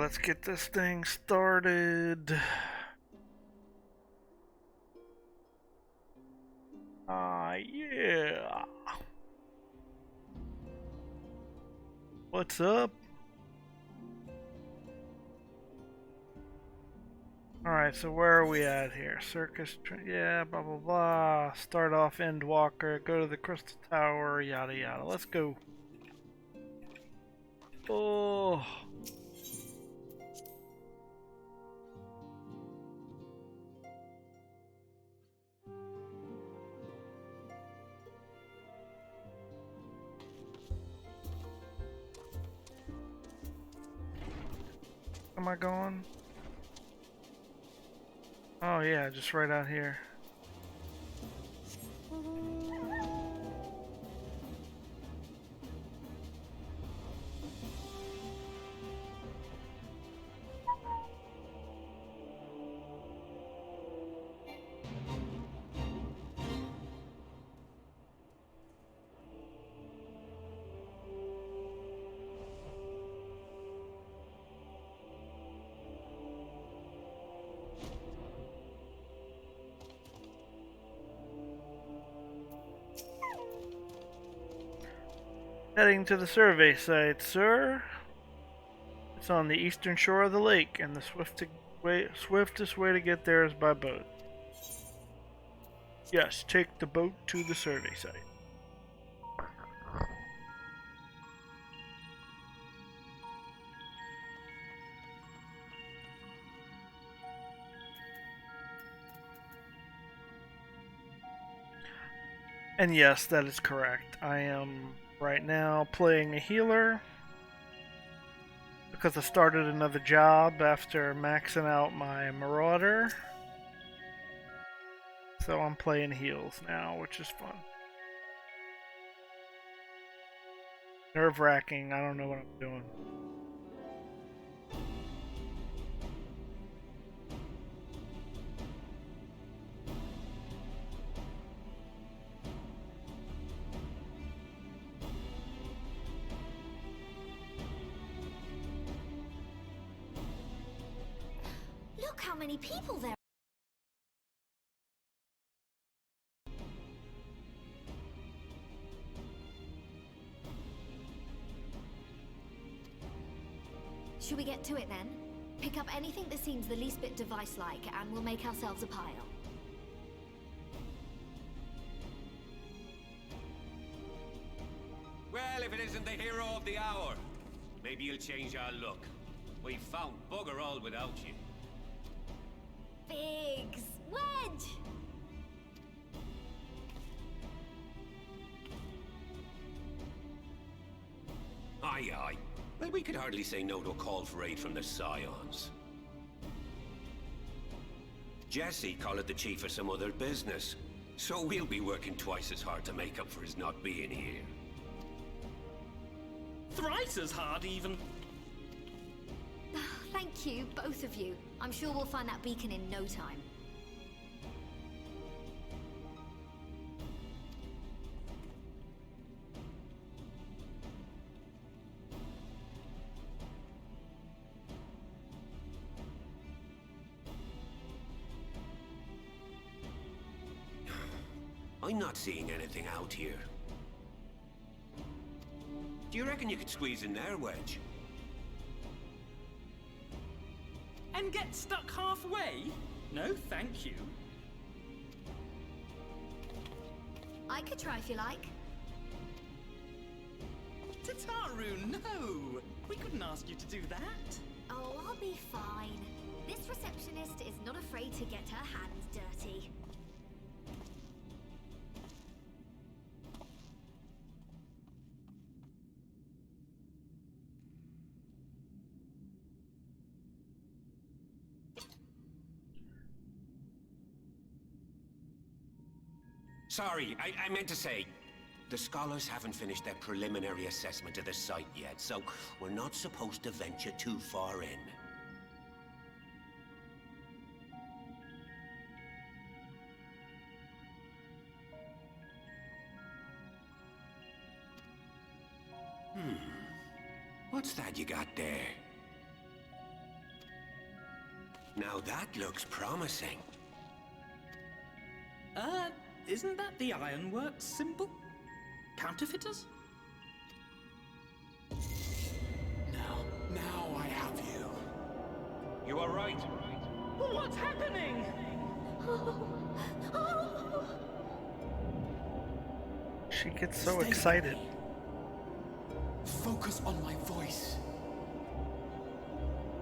let's get this thing started. Yeah. What's up? Alright, so where are we at here? Circus, yeah, blah blah blah. Start off Endwalker, go to the Crystal Tower, yada yada. Let's go. Oh. Am I going? Oh yeah, just right out here. Heading to the survey site, sir. It's on the eastern shore of the lake, and the swiftest way to get there is by boat. Yes, take the boat to the survey site. And yes, that is correct. I am right now playing a healer because I started another job after maxing out my Marauder. So I'm playing heals now, which is fun. Nerve-wracking, I don't know what I'm doing. Look how many people there. Should we get to it then? Pick up anything that seems the least bit device-like, and we'll make ourselves a pile. Well, if it isn't the hero of the hour, maybe you'll change our look. We've found bugger all without you. Biggs! Wedge! Aye, aye. Well, we could hardly say no to a call for aid from the Scions. Jesse called the chief for some other business, so we'll be working twice as hard to make up for his not being here. Thrice as hard, even. Thank you, both of you. I'm sure we'll find that beacon in no time. I'm not seeing anything out here. Do you reckon you could squeeze in there, Wedge? And get stuck halfway? No, thank you. I could try if you like. Tataru, no! We couldn't ask you to do that. Oh, I'll be fine. This receptionist is not afraid to get her hands dirty. Sorry, I meant to say, the scholars haven't finished their preliminary assessment of the site yet, so we're not supposed to venture too far in. What's that you got there? Now that looks promising. Isn't that the Ironworks symbol? Counterfeiters? Now I have you. You are right. What's happening? She gets so Stay excited. with me. Focus on my voice.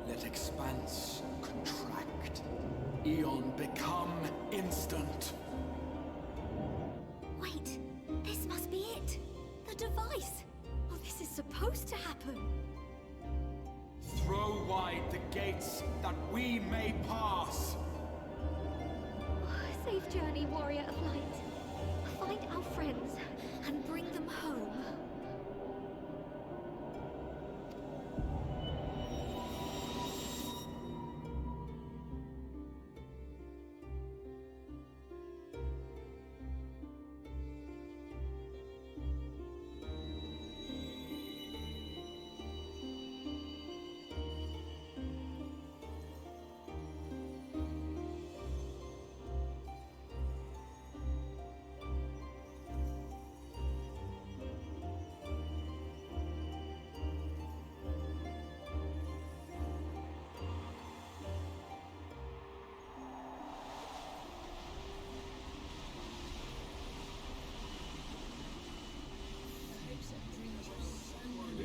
Let expanse contract. Eon become instant. Wait, this must be it. The device. Oh, this is supposed to happen. Throw wide the gates that we may pass. Safe journey, warrior of light. Find our friends and bring them home.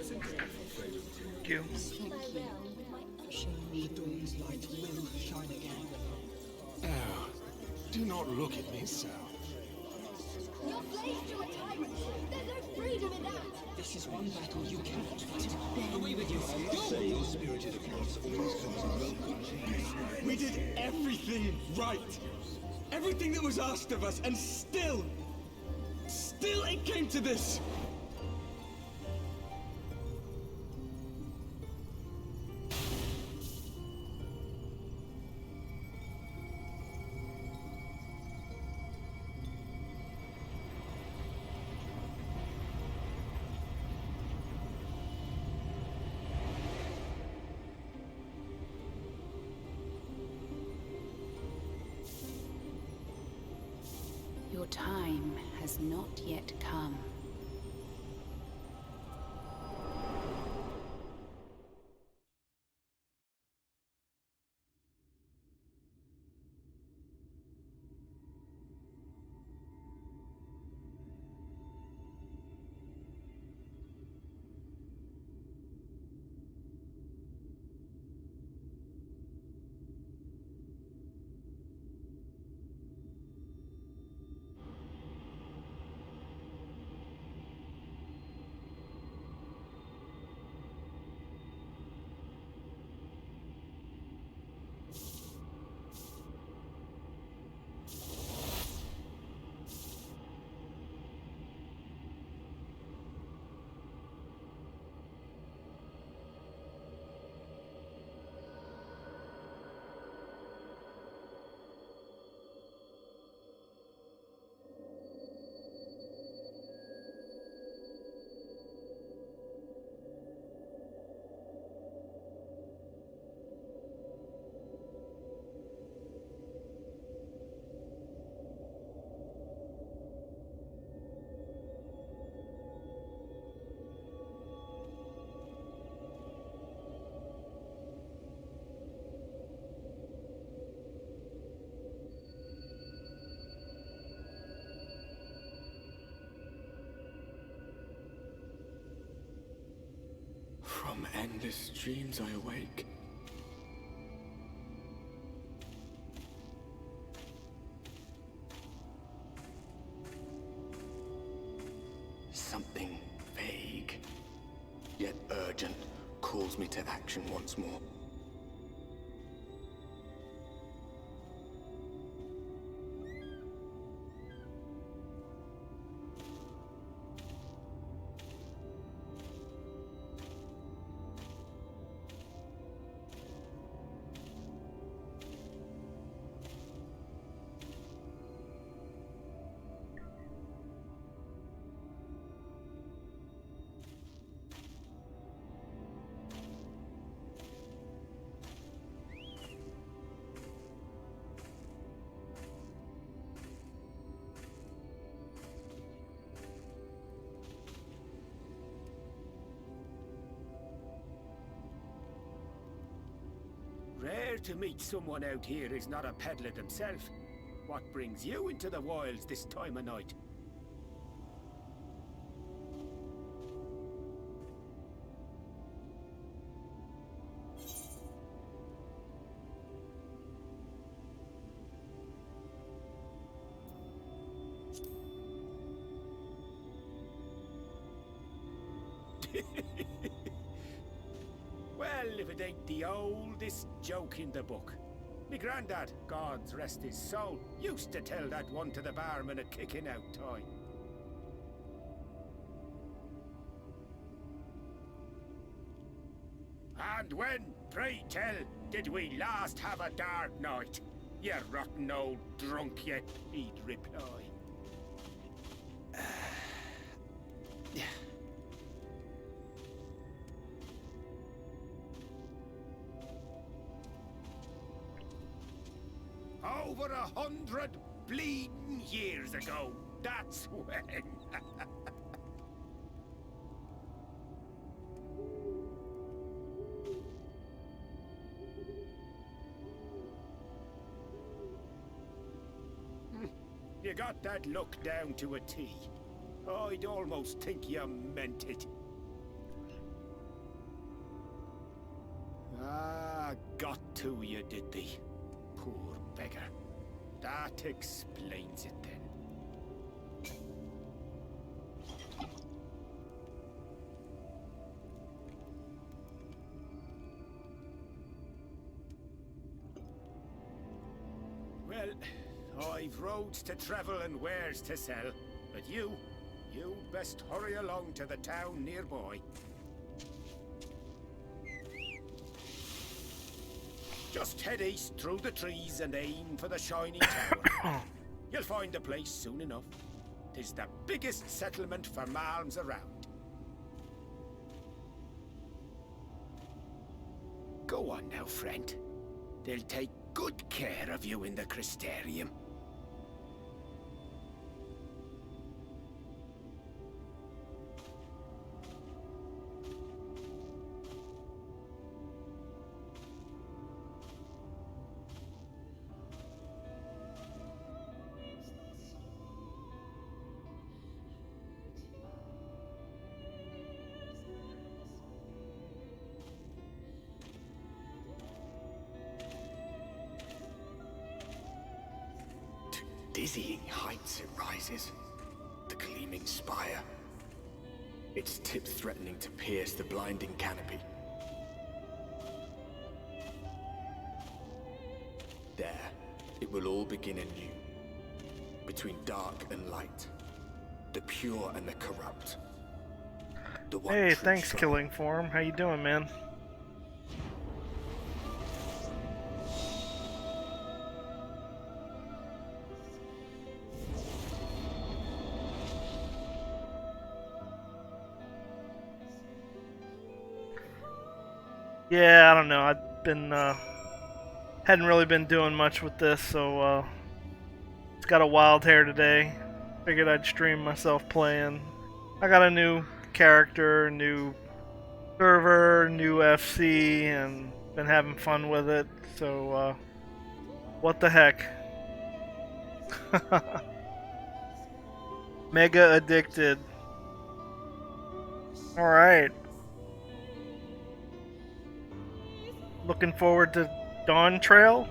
Thank you. The dawn's light will shine again. Oh, do not look at me so. You're slaves to a tyrant. There's no freedom in that. This is one battle you cannot fight. Away with you! Spirited across always comes a welcome change. We did everything right. Everything that was asked of us, and still it came to this. Your time has not yet come. From endless dreams I awake. Something vague, yet urgent, calls me to action once more. rare to meet someone out here who's not a peddler themselves. What brings you into the wilds this time of night? Well, if it ain't the oldest joke in the book. Me granddad, God's rest his soul, used to tell that one to the barman at kicking out time. And when, pray tell, did we last have a dark night? You rotten old drunk, you, he'd reply. Over 100 bleeding years ago, that's when. You got that look down to a T. I'd almost think you meant it. Ah, got to you, did they? Poor beggar. That explains it then. Well, I've roads to travel and wares to sell, but you best hurry along to the town nearby. Just head east through the trees and aim for the shiny tower. You'll find the place soon enough. 'Tis the biggest settlement for malms around. Go on now, friend. They'll take good care of you in the Crystarium. Dizzying heights it rises, the gleaming spire, its tip threatening to pierce the blinding canopy. There, it will all begin anew, between dark and light, the pure and the corrupt. The one Hey, true thanks, shrine. Killing Form. How you doing, man? Yeah, I don't know. I've been hadn't really been doing much with this, so it's got a wild hair today. Figured I'd stream myself playing. I got a new character, new server, new FC, and been having fun with it. So what the heck? Mega addicted. All right. Looking forward to Dawn Trail.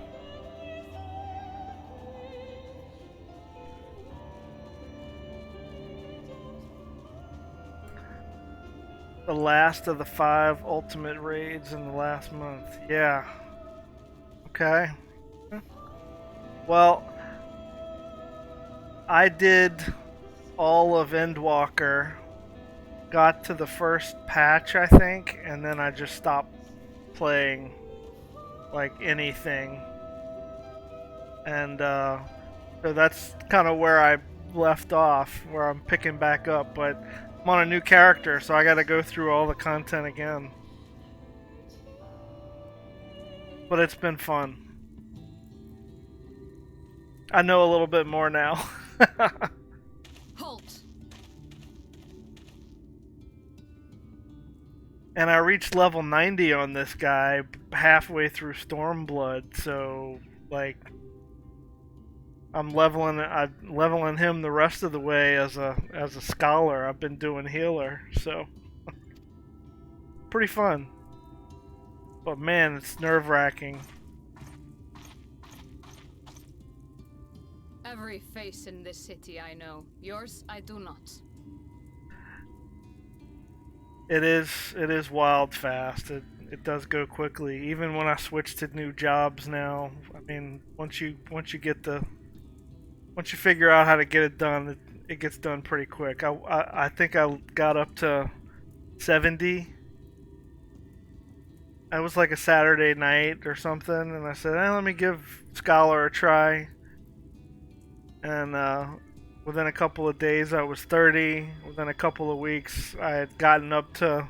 The last of the 5 ultimate raids in the last month. Yeah. Okay. Well, I did all of Endwalker, got to the first patch, I think, and then I just stopped playing like anything. And so that's kind of where I left off, where I'm picking back up, but I'm on a new character, so I gotta go through all the content again. But it's been fun. I know a little bit more now. Halt! And I reached level 90 on this guy halfway through Stormblood, so like I'm leveling him the rest of the way as a scholar. I've been doing healer, so pretty fun. But man, it's nerve-wracking. Every face in this city I know. Yours I do not. It is wild fast. It does go quickly. Even when I switch to new jobs now, I mean, once you figure out how to get it done, it gets done pretty quick. I think I got up to 70. It was like a Saturday night or something, and I said, let me give Scholar a try. And within a couple of days, I was 30. Within a couple of weeks, I had gotten up to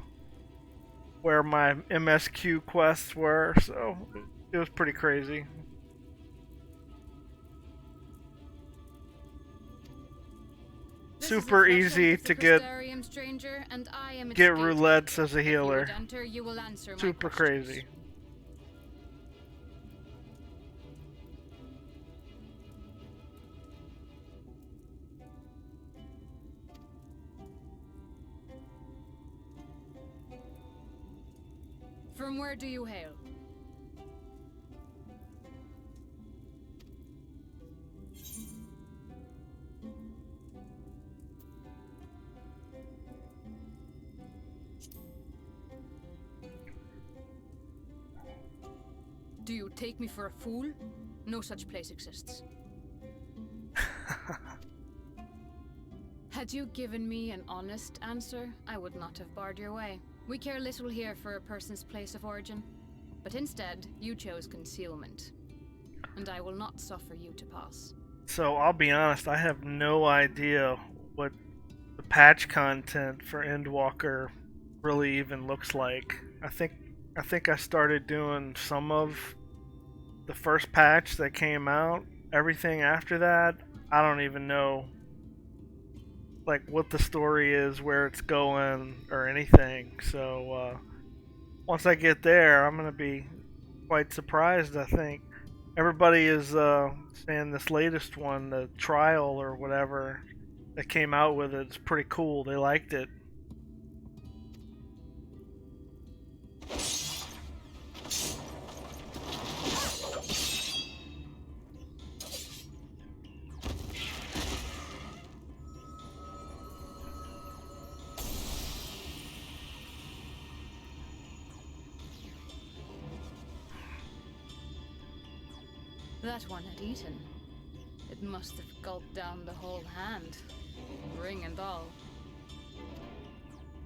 where my MSQ quests were, so it was pretty crazy. Super easy to get roulettes as a healer. Super crazy. From where do you hail? Do you take me for a fool? No such place exists. Had you given me an honest answer, I would not have barred your way. We care little here for a person's place of origin, but instead, you chose concealment. And I will not suffer you to pass. So I'll be honest, I have no idea what the patch content for Endwalker really even looks like. I think I started doing some of the first patch that came out. Everything after that, I don't even know like what the story is, where it's going, or anything. So once I get there, I'm gonna be quite surprised. I think everybody is saying this latest one, the trial or whatever that came out with it, is pretty cool. They liked it. That one had eaten. It must have gulped down the whole hand, ring and all.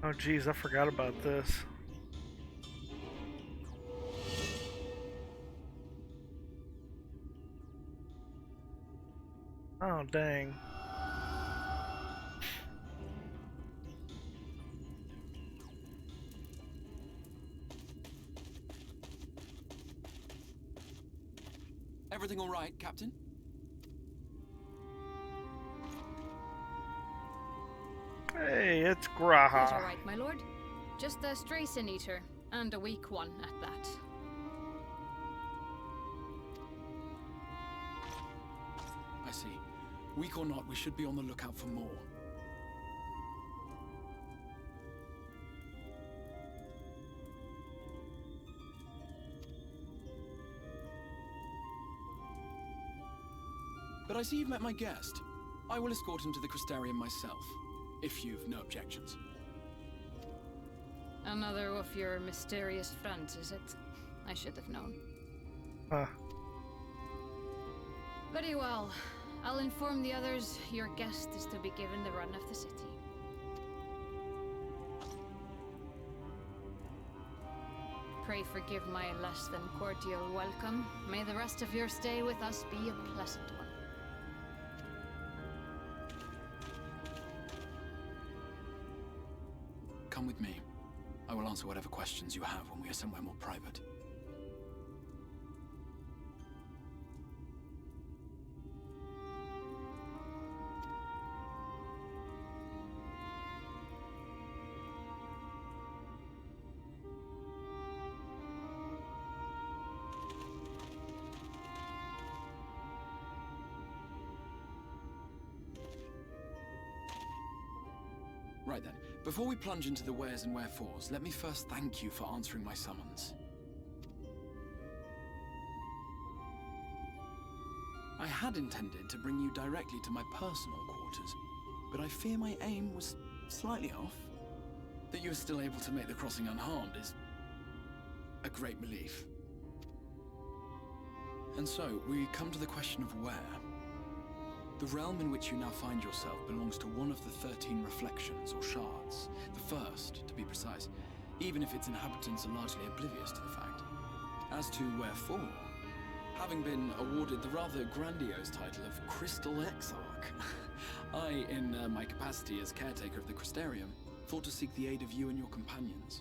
Oh geez, I forgot about this. Oh dang. Everything all right, Captain? Hey, it's Graha. Quite all right, my lord. Just a stray sin eater, and a weak one at that. I see. Weak or not, we should be on the lookout for more. But I see you've met my guest. I will escort him to the Crystarium myself, if you've no objections. Another of your mysterious friends, is it? I should have known. Very well. I'll inform the others your guest is to be given the run of the city. Pray forgive my less than cordial welcome. May the rest of your stay with us be a pleasant one. Come with me. I will answer whatever questions you have when we are somewhere more private. Right then, before we plunge into the wheres and wherefores, let me first thank you for answering my summons. I had intended to bring you directly to my personal quarters, but I fear my aim was slightly off. That you are still able to make the crossing unharmed is a great relief. And so, we come to the question of where. The realm in which you now find yourself belongs to one of the 13 reflections, or shards. The first, to be precise, even if its inhabitants are largely oblivious to the fact. As to wherefore, having been awarded the rather grandiose title of Crystal Exarch, I, in my capacity as caretaker of the Crystarium, thought to seek the aid of you and your companions.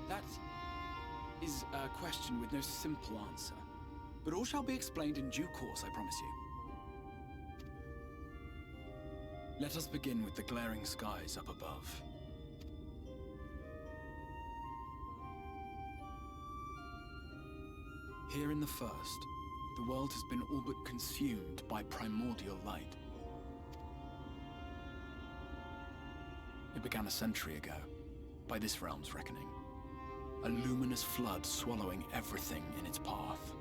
That is a question with no simple answer. But all shall be explained in due course, I promise you. Let us begin with the glaring skies up above. Here in the first, the world has been all but consumed by primordial light. It began a century ago, by this realm's reckoning. A luminous flood swallowing everything in its path.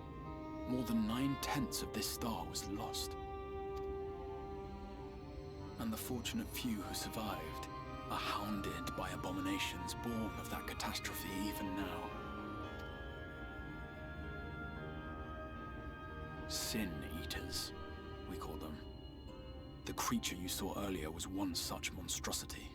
More than 9/10 of this star was lost. And the fortunate few who survived are hounded by abominations born of that catastrophe even now. Sin Eaters, we call them. The creature you saw earlier was one such monstrosity.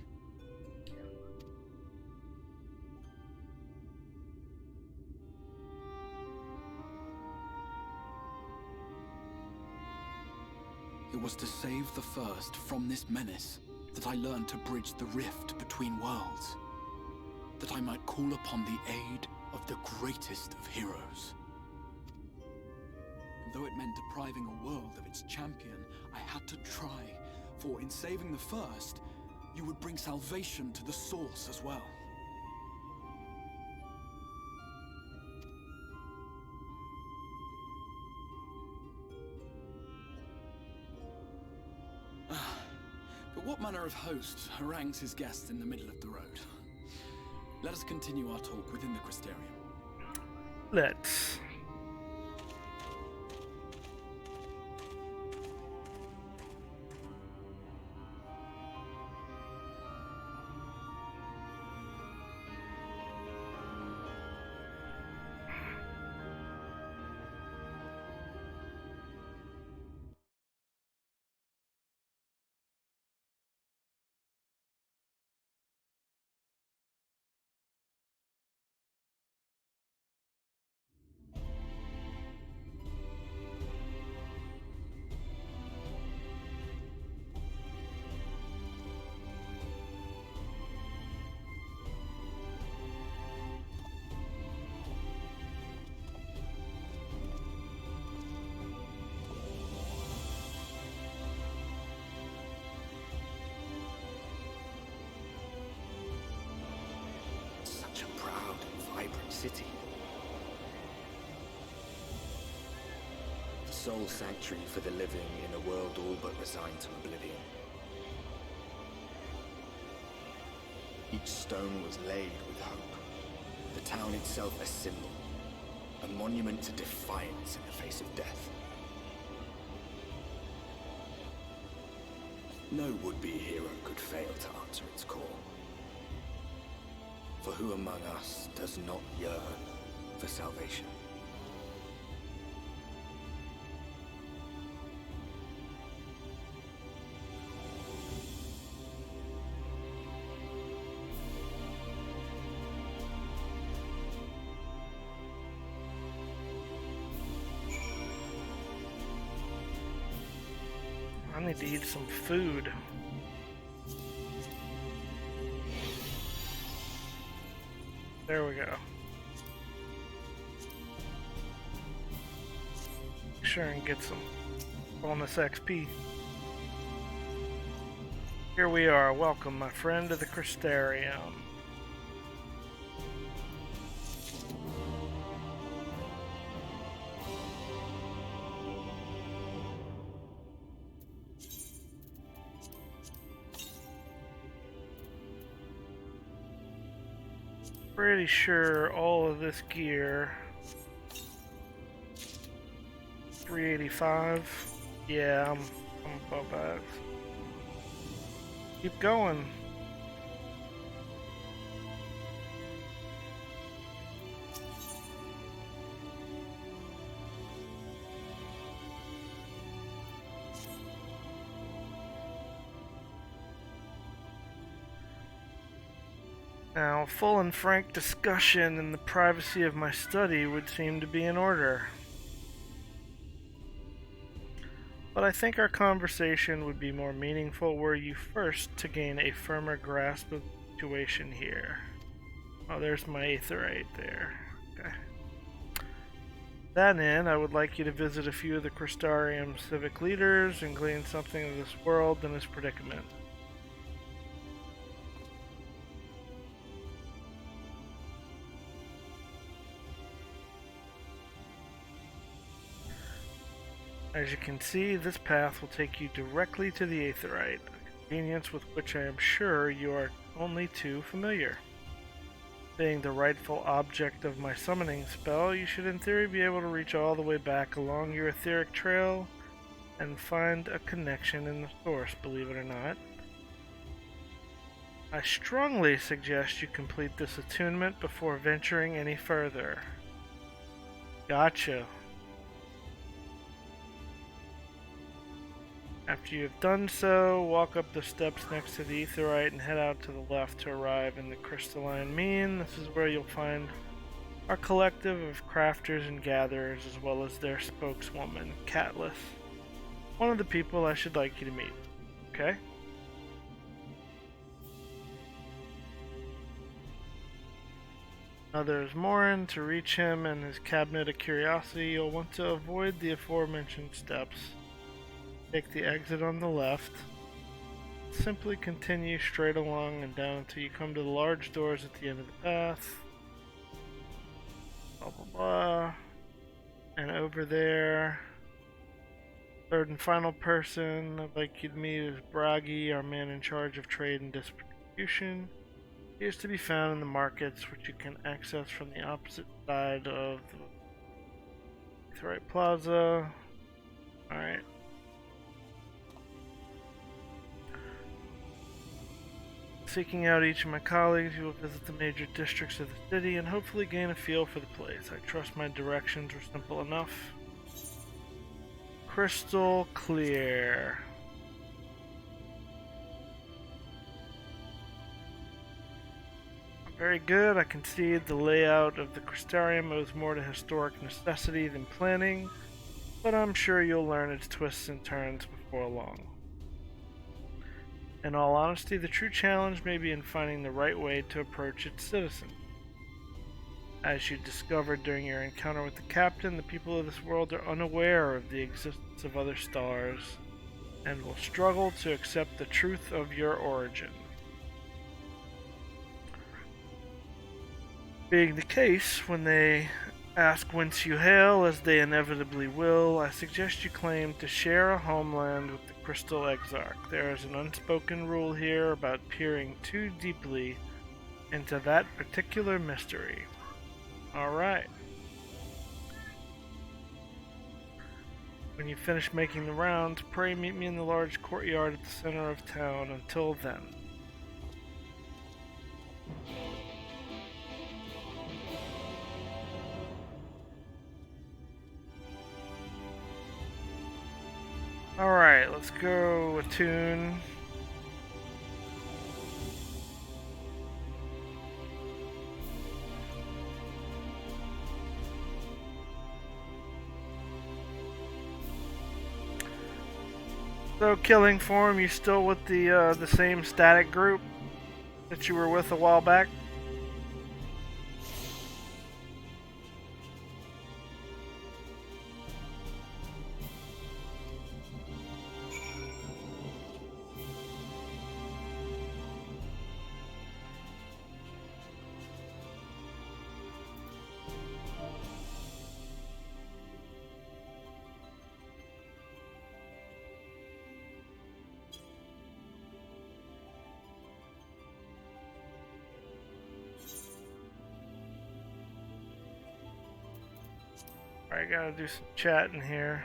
It was to save the first from this menace that I learned to bridge the rift between worlds. That I might call upon the aid of the greatest of heroes. And though it meant depriving a world of its champion, I had to try, for in saving the first, you would bring salvation to the source as well. But what manner of host harangues his guests in the middle of the road? Let us continue our talk within the Crystarium. Let's. Such a proud and vibrant city. The sole sanctuary for the living in a world all but resigned to oblivion. Each stone was laid with hope. The town itself a symbol, a monument to defiance in the face of death. No would-be hero could fail to answer its call. For who among us does not yearn for salvation? I need to eat some food. There we go. Make sure and get some bonus XP. Here we are. Welcome, my friend, to the Crystarium. Pretty sure all of this gear. 385. Yeah, I'm above that. Keep going. Now, full and frank discussion in the privacy of my study would seem to be in order. But I think our conversation would be more meaningful were you first to gain a firmer grasp of the situation here. Oh, there's my aetherite there. Okay. That in, I would like you to visit a few of the Crystarium civic leaders and glean something of this world and its predicament. As you can see, this path will take you directly to the aetherite, a convenience with which I am sure you are only too familiar. Being the rightful object of my summoning spell, you should in theory be able to reach all the way back along your etheric trail and find a connection in the source, believe it or not. I strongly suggest you complete this attunement before venturing any further. Gotcha. After you have done so, walk up the steps next to the aetherite and head out to the left to arrive in the crystalline mean. This is where you'll find our collective of crafters and gatherers, as well as their spokeswoman, Catless. One of the people I should like you to meet. Okay? Now there's Morin. To reach him and his cabinet of curiosity, you'll want to avoid the aforementioned steps. Take the exit on the left. Simply continue straight along and down until you come to the large doors at the end of the path. Blah blah blah. And over there, third and final person I'd like you to meet is Bragi, our man in charge of trade and distribution. He is to be found in the markets, which you can access from the opposite side of the Aetherite Plaza. Alright. Seeking out each of my colleagues, you will visit the major districts of the city and hopefully gain a feel for the place. I trust my directions were simple enough. Crystal clear. Very good. I concede the layout of the Crystarium owes more to historic necessity than planning, but I'm sure you'll learn its twists and turns before long. In all honesty, the true challenge may be in finding the right way to approach its citizens. As you discovered during your encounter with the captain, the people of this world are unaware of the existence of other stars and will struggle to accept the truth of your origin. Being the case, when they ask whence you hail, as they inevitably will, I suggest you claim to share a homeland with the Crystal Exarch. There is an unspoken rule here about peering too deeply into that particular mystery. Alright. When you finish making the rounds, pray meet me in the large courtyard at the center of town. Until then. Alright, let's go attune. So, Killing Form, you still with the same static group that you were with a while back? Alright, gotta do some chatting here.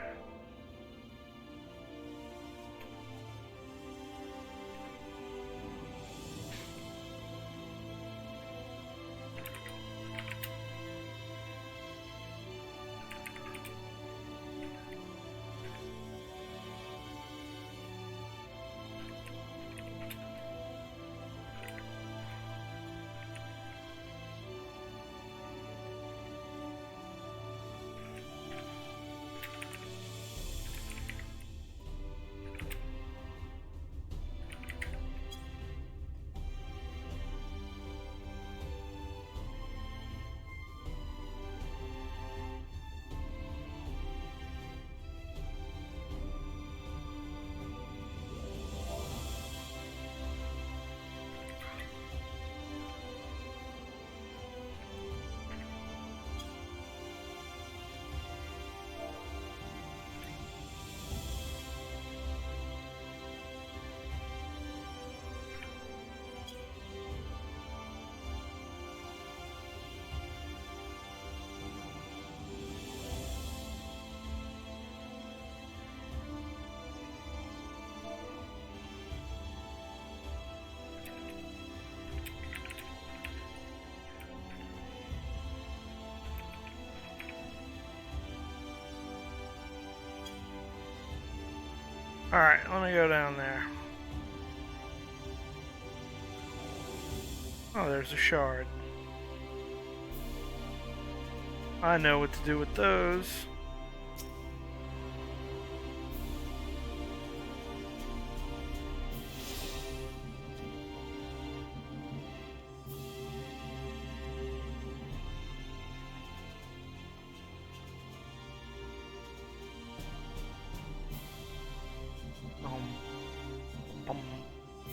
Alright, let me go down there. Oh, there's a shard. I know what to do with those.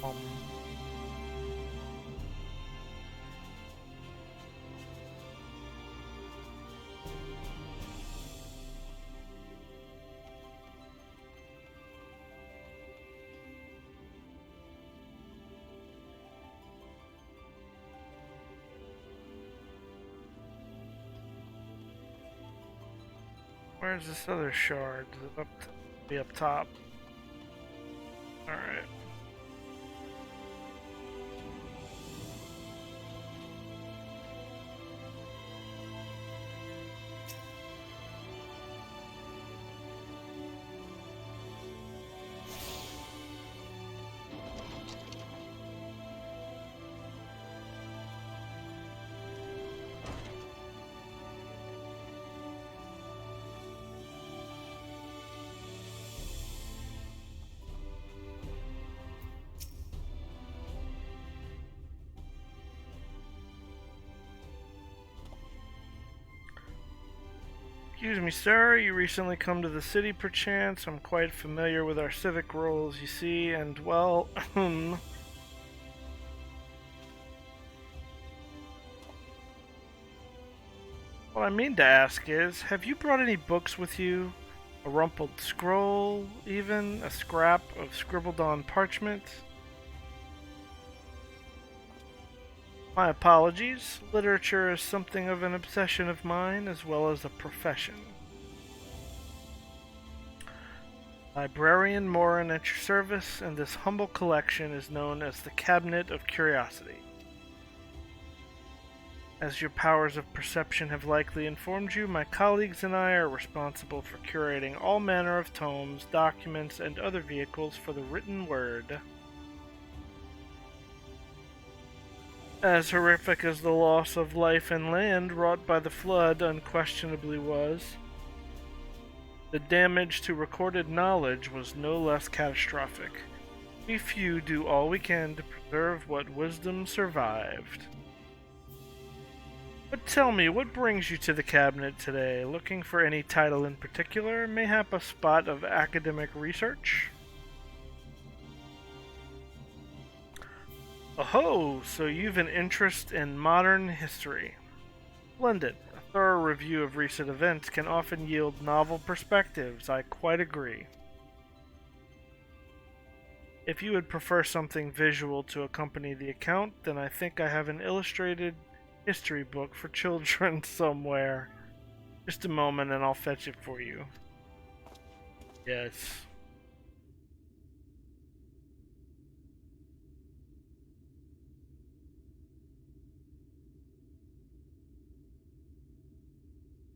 Um. Where's this other shard? Is it be up top? Alright. Excuse me, sir. You recently come to the city, perchance? I'm quite familiar with our civic roles, you see, and, well, what I mean to ask is, have you brought any books with you? A rumpled scroll, even? A scrap of scribbled-on parchment? My apologies. Literature is something of an obsession of mine, as well as a profession. Librarian Morin at your service, and this humble collection is known as the Cabinet of Curiosity. As your powers of perception have likely informed you, my colleagues and I are responsible for curating all manner of tomes, documents, and other vehicles for the written word. As horrific as the loss of life and land wrought by the flood unquestionably was, the damage to recorded knowledge was no less catastrophic. We few do all we can to preserve what wisdom survived. But tell me, what brings you to the cabinet today? Looking for any title in particular? Mayhap a spot of academic research? Oh, so you've an interest in modern history. Splendid. A thorough review of recent events can often yield novel perspectives. I quite agree. If you would prefer something visual to accompany the account, then I think I have an illustrated history book for children somewhere. Just a moment and I'll fetch it for you. Yes.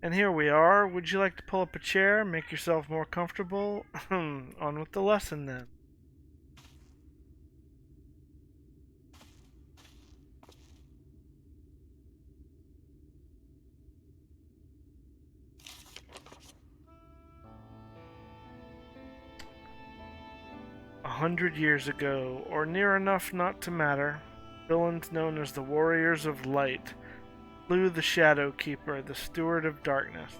And here we are. Would you like to pull up a chair, make yourself more comfortable? On with the lesson then. A 100 years ago, or near enough not to matter, villains known as the Warriors of Light slew the Shadow Keeper, the Steward of Darkness.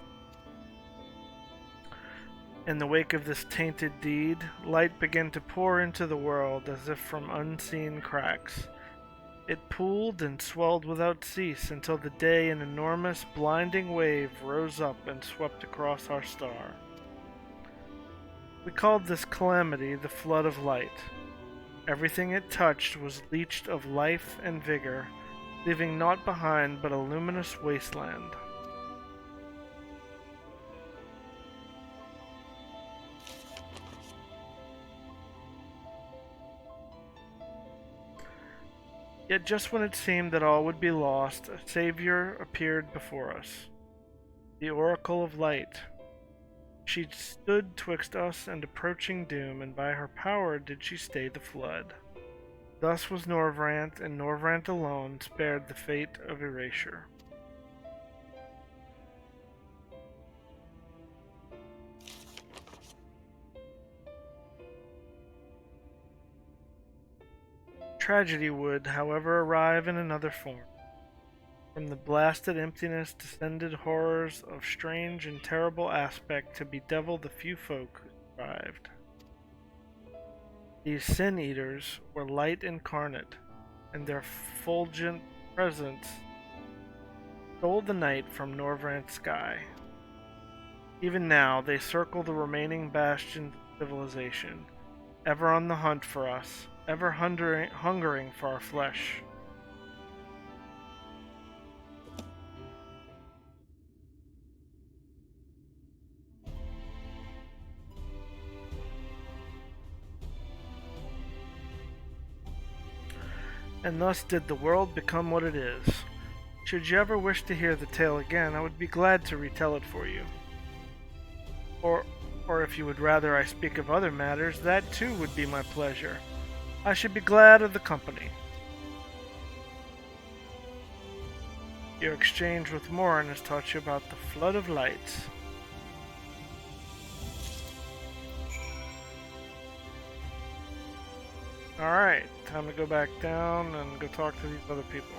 In the wake of this tainted deed, light began to pour into the world as if from unseen cracks. It pooled and swelled without cease until the day an enormous, blinding wave rose up and swept across our star. We called this calamity the Flood of Light. Everything it touched was leached of life and vigor, leaving naught behind but a luminous wasteland. Yet just when it seemed that all would be lost, a savior appeared before us. The Oracle of Light. She stood twixt us and approaching doom, and by her power did she stay the flood. Thus was Norvrant, and Norvrant alone spared the fate of erasure. Tragedy would, however, arrive in another form. From the blasted emptiness descended horrors of strange and terrible aspect to bedevil the few folk who survived. These sin-eaters were light incarnate, and their fulgent presence stole the night from Norvrant's sky. Even now, they circle the remaining bastions of civilization, ever on the hunt for us, ever hungering for our flesh. And thus did the world become what it is. Should you ever wish to hear the tale again, I would be glad to retell it for you. Or if you would rather I speak of other matters, that too would be my pleasure. I should be glad of the company. Your exchange with Morin has taught you about the Flood of Lights. Alright, time to go back down and go talk to these other people.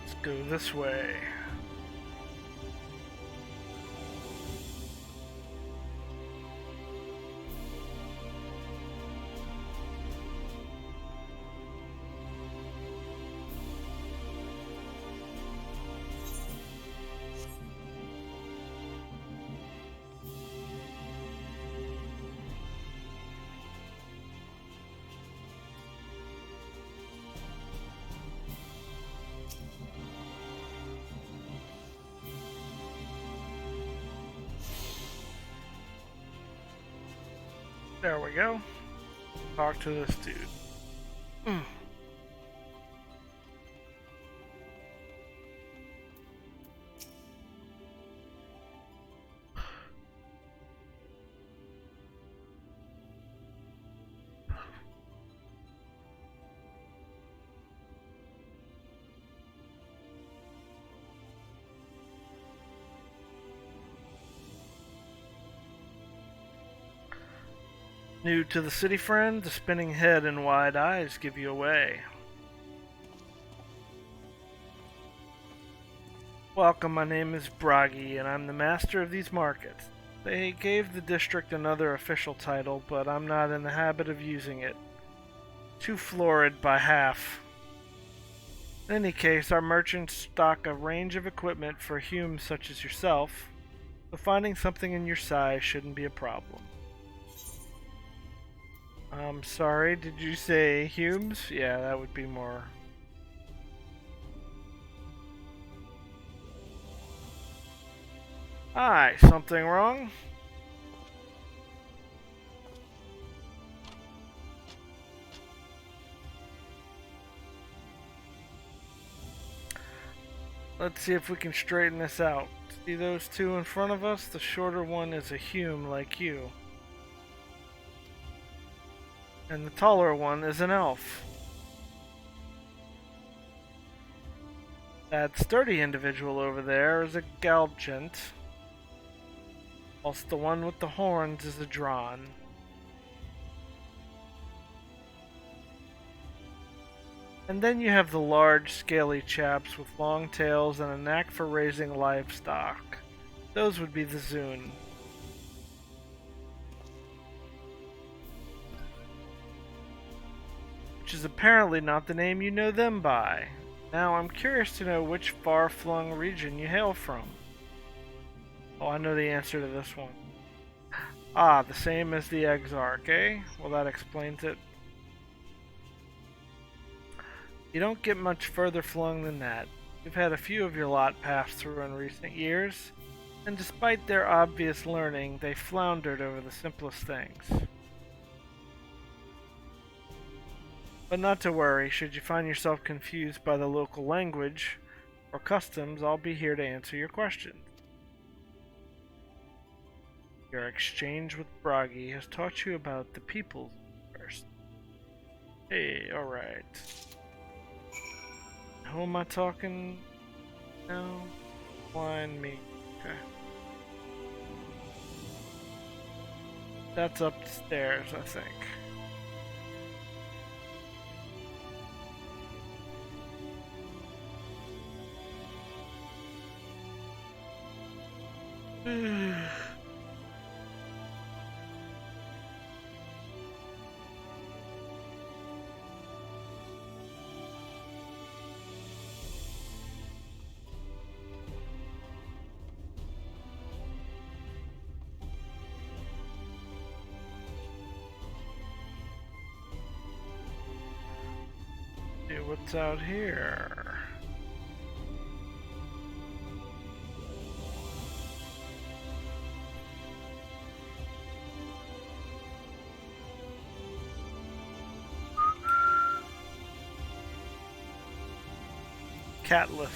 Let's go this way. There we go. Talk to this dude. New to the city, friend? The spinning head and wide eyes give you away. Welcome, my name is Bragi, and I'm the master of these markets. They gave the district another official title, but I'm not in the habit of using it. Too florid by half. In any case, our merchants stock a range of equipment for Humes such as yourself, so finding something in your size shouldn't be a problem. I'm sorry, did you say Humes? Yeah, that would be more... Aye, something wrong? Let's see if we can straighten this out. See those two in front of us? The shorter one is a Hume like you. And the taller one is an elf. That sturdy individual over there is a Galgent. Whilst the one with the horns is a Drawn. And then you have the large, scaly chaps with long tails and a knack for raising livestock. Those would be the Zune. Which is apparently not the name you know them by. Now I'm curious to know which far-flung region you hail from. Oh, I know the answer to this one. Ah, the same as the Exarch, eh? Well, that explains it. You don't get much further flung than that. You've had a few of your lot pass through in recent years, and despite their obvious learning, they floundered over the simplest things. But not to worry, should you find yourself confused by the local language or customs, I'll be here to answer your questions. Your exchange with Bragi has taught you about the people first. Hey, alright. Who am I talking now? Blind me. Okay. That's upstairs, I think. See what's out here. Catless.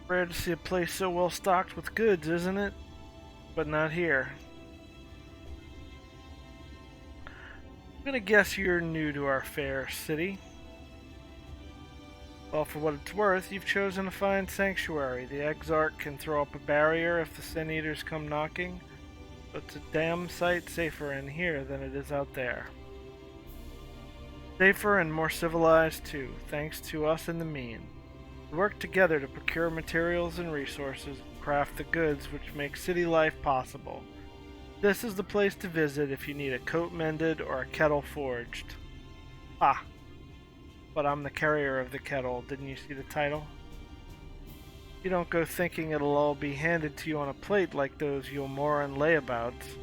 Rare to see a place so well stocked with goods, isn't it? But not here. I'm gonna guess you're new to our fair city. Well, for what it's worth, you've chosen a fine sanctuary. The Exarch can throw up a barrier if the Sin Eaters come knocking, but it's a damn sight safer in here than it is out there. Safer and more civilized too, thanks to us and the mean. We work together to procure materials and resources, craft the goods which make city life possible. This is the place to visit if you need a coat mended or a kettle forged. Ah, but I'm the carrier of the kettle, didn't you see the title? You don't go thinking it'll all be handed to you on a plate like those Yulmoran layabouts.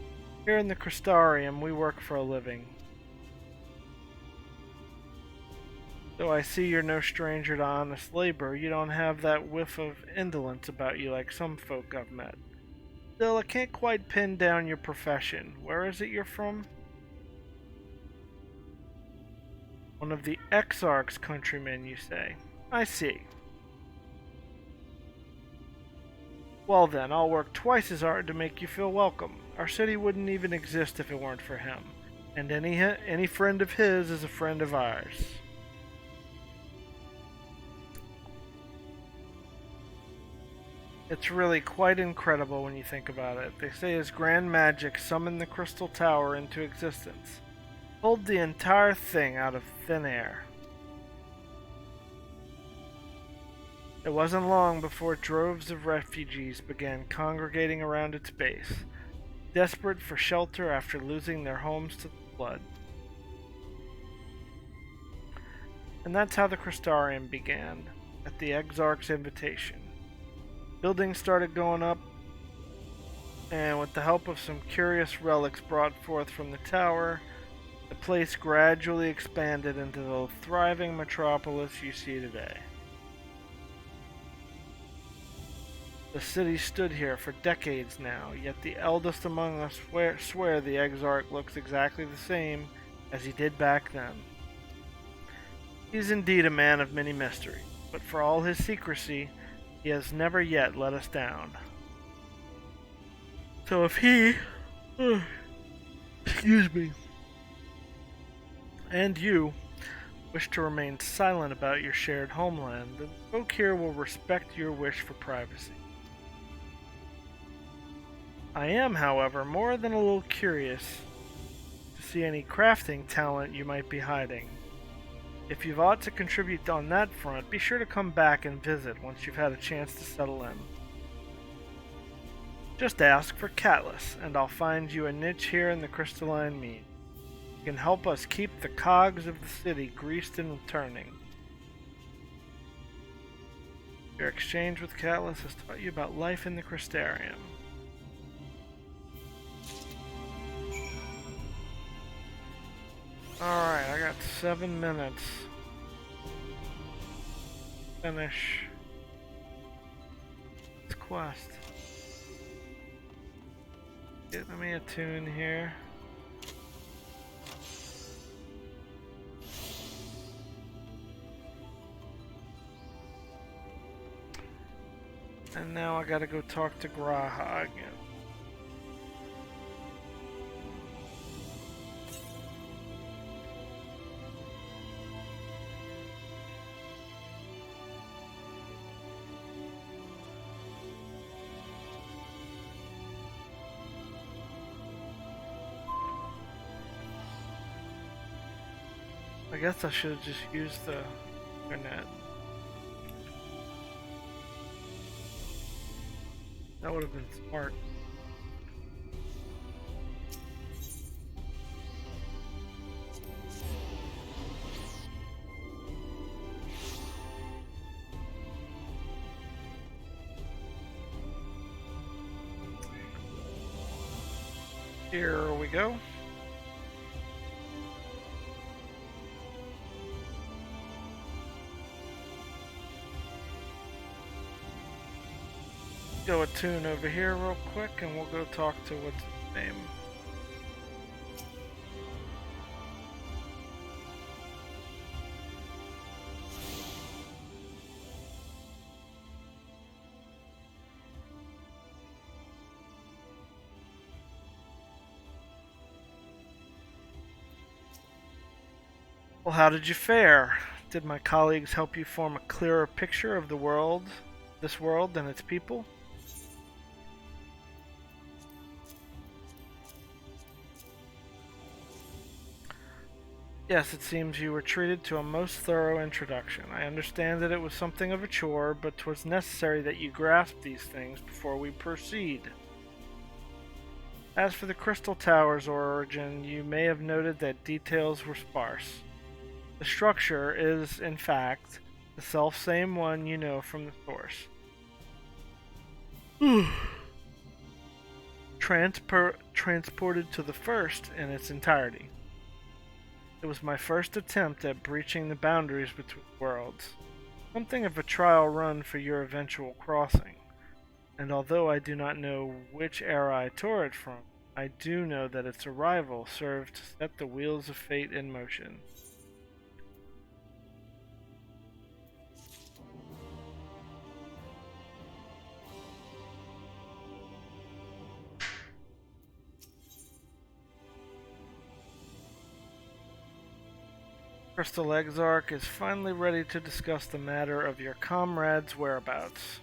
Here in the Crystarium, we work for a living. Though I see you're no stranger to honest labor, you don't have that whiff of indolence about you like some folk I've met. Still, I can't quite pin down your profession. Where is it you're from? One of the Exarch's countrymen, you say? I see. Well then, I'll work twice as hard to make you feel welcome. Our city wouldn't even exist if it weren't for him. And any friend of his is a friend of ours. It's really quite incredible when you think about it. They say his grand magic summoned the Crystal Tower into existence. Pulled the entire thing out of thin air. It wasn't long before droves of refugees began congregating around its base, desperate for shelter after losing their homes to the flood. And that's how the Crystarium began, at the Exarch's invitation. Buildings started going up, and with the help of some curious relics brought forth from the tower, the place gradually expanded into the thriving metropolis you see today. The city stood here for decades now, yet the eldest among us swear the Exarch looks exactly the same as he did back then. He's indeed a man of many mysteries, but for all his secrecy, he has never yet let us down. So if he, excuse me, and you wish to remain silent about your shared homeland, the folk here will respect your wish for privacy. I am, however, more than a little curious to see any crafting talent you might be hiding. If you've aught to contribute on that front, be sure to come back and visit once you've had a chance to settle in. Just ask for Catelys, and I'll find you a niche here in the crystalline mead. You can help us keep the cogs of the city greased and turning. Your exchange with Catelys has taught you about life in the Crystarium. Alright, I got 7 minutes. Finish this quest. Get me a tune here. And now I gotta go talk to Graha again. I guess I should have just used the internet. That would have been smart. Here we go. Go attune over here real quick and we'll go talk to what's his name. Well, how did you fare? Did my colleagues help you form a clearer picture of the world, this world and its people? Yes, it seems you were treated to a most thorough introduction. I understand that it was something of a chore, but 'twas necessary that you grasp these things before we proceed. As for the Crystal Tower's origin, you may have noted that details were sparse. The structure is, in fact, the self-same one you know from the source. Transported to the first in its entirety. It was my first attempt at breaching the boundaries between worlds, something of a trial run for your eventual crossing, and although I do not know which era I tore it from, I do know that its arrival served to set the wheels of fate in motion. Crystal Exarch is finally ready to discuss the matter of your comrade's whereabouts.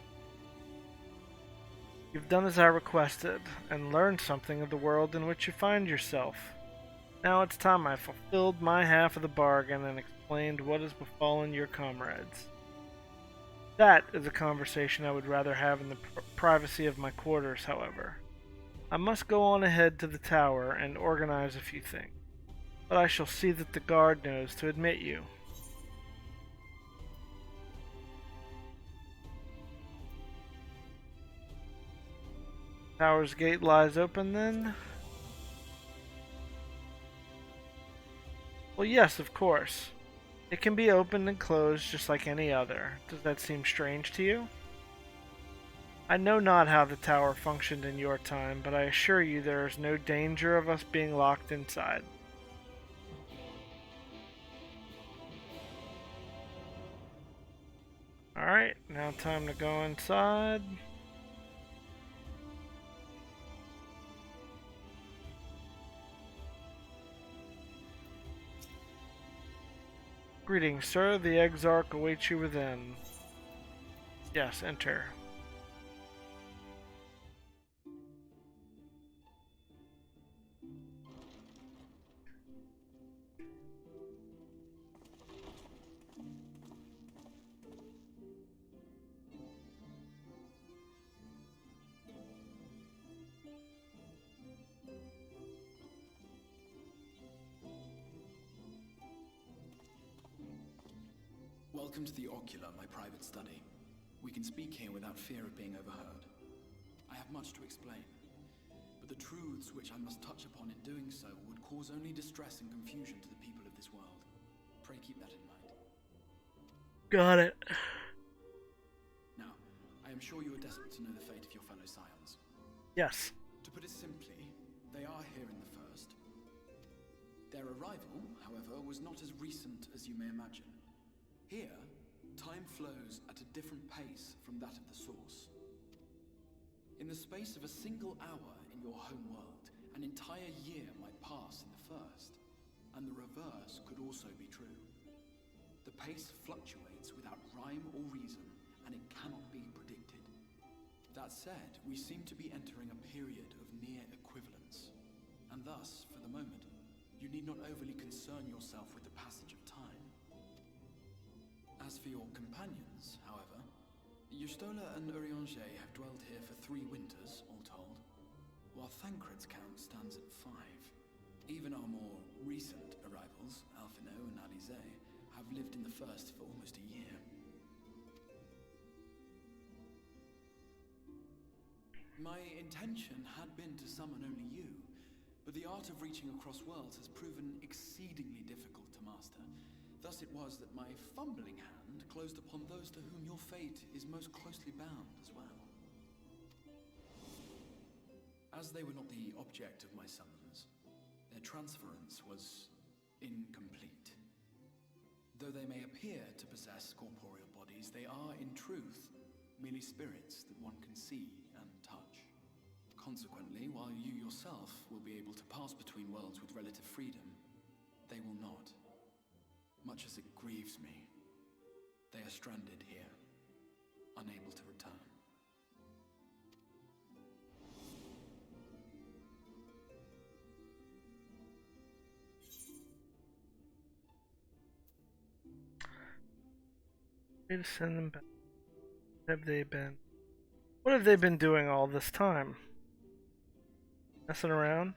You've done as I requested, and learned something of the world in which you find yourself. Now it's time I fulfilled my half of the bargain and explained what has befallen your comrades. That is a conversation I would rather have in the privacy of my quarters, however. I must go on ahead to the tower and organize a few things, but I shall see that the guard knows to admit you. Tower's gate lies open then? Well, yes, of course. It can be opened and closed just like any other. Does that seem strange to you? I know not how the tower functioned in your time, but I assure you there is no danger of us being locked inside. Alright, now time to go inside. Greetings, sir. The Exarch awaits you within. Yes, enter. Welcome to the Ocular, my private study. We can speak here without fear of being overheard. I have much to explain, but the truths which I must touch upon in doing so would cause only distress and confusion to the people of this world. Pray keep that in mind. Got it. Now, I am sure you are desperate to know the fate of your fellow scions. Yes. To put it simply, they are here in the first. Their arrival, however, was not as recent as you may imagine. Here, time flows at a different pace from that of the source. In the space of a single hour in your home world, an entire year might pass in the first, and the reverse could also be true. The pace fluctuates without rhyme or reason, and it cannot be predicted. That said, we seem to be entering a period of near equivalence, and thus, for the moment, you need not overly concern yourself with the passage of time. As for your companions, however, Yustola and Urianger have dwelled here for 3 winters, all told, while Thancred's count stands at 5. Even our more recent arrivals, Alphino and Alize, have lived in the first for almost a year. My intention had been to summon only you, but the art of reaching across worlds has proven exceedingly difficult to master. Thus it was that my fumbling hand closed upon those to whom your fate is most closely bound as well. As they were not the object of my summons, their transference was incomplete. Though they may appear to possess corporeal bodies, they are, in truth, merely spirits that one can see and touch. Consequently, while you yourself will be able to pass between worlds with relative freedom, they will not. Much as it grieves me, they are stranded here, unable to return. Way to send them back. Have they been? What have they been doing all this time? Messing around?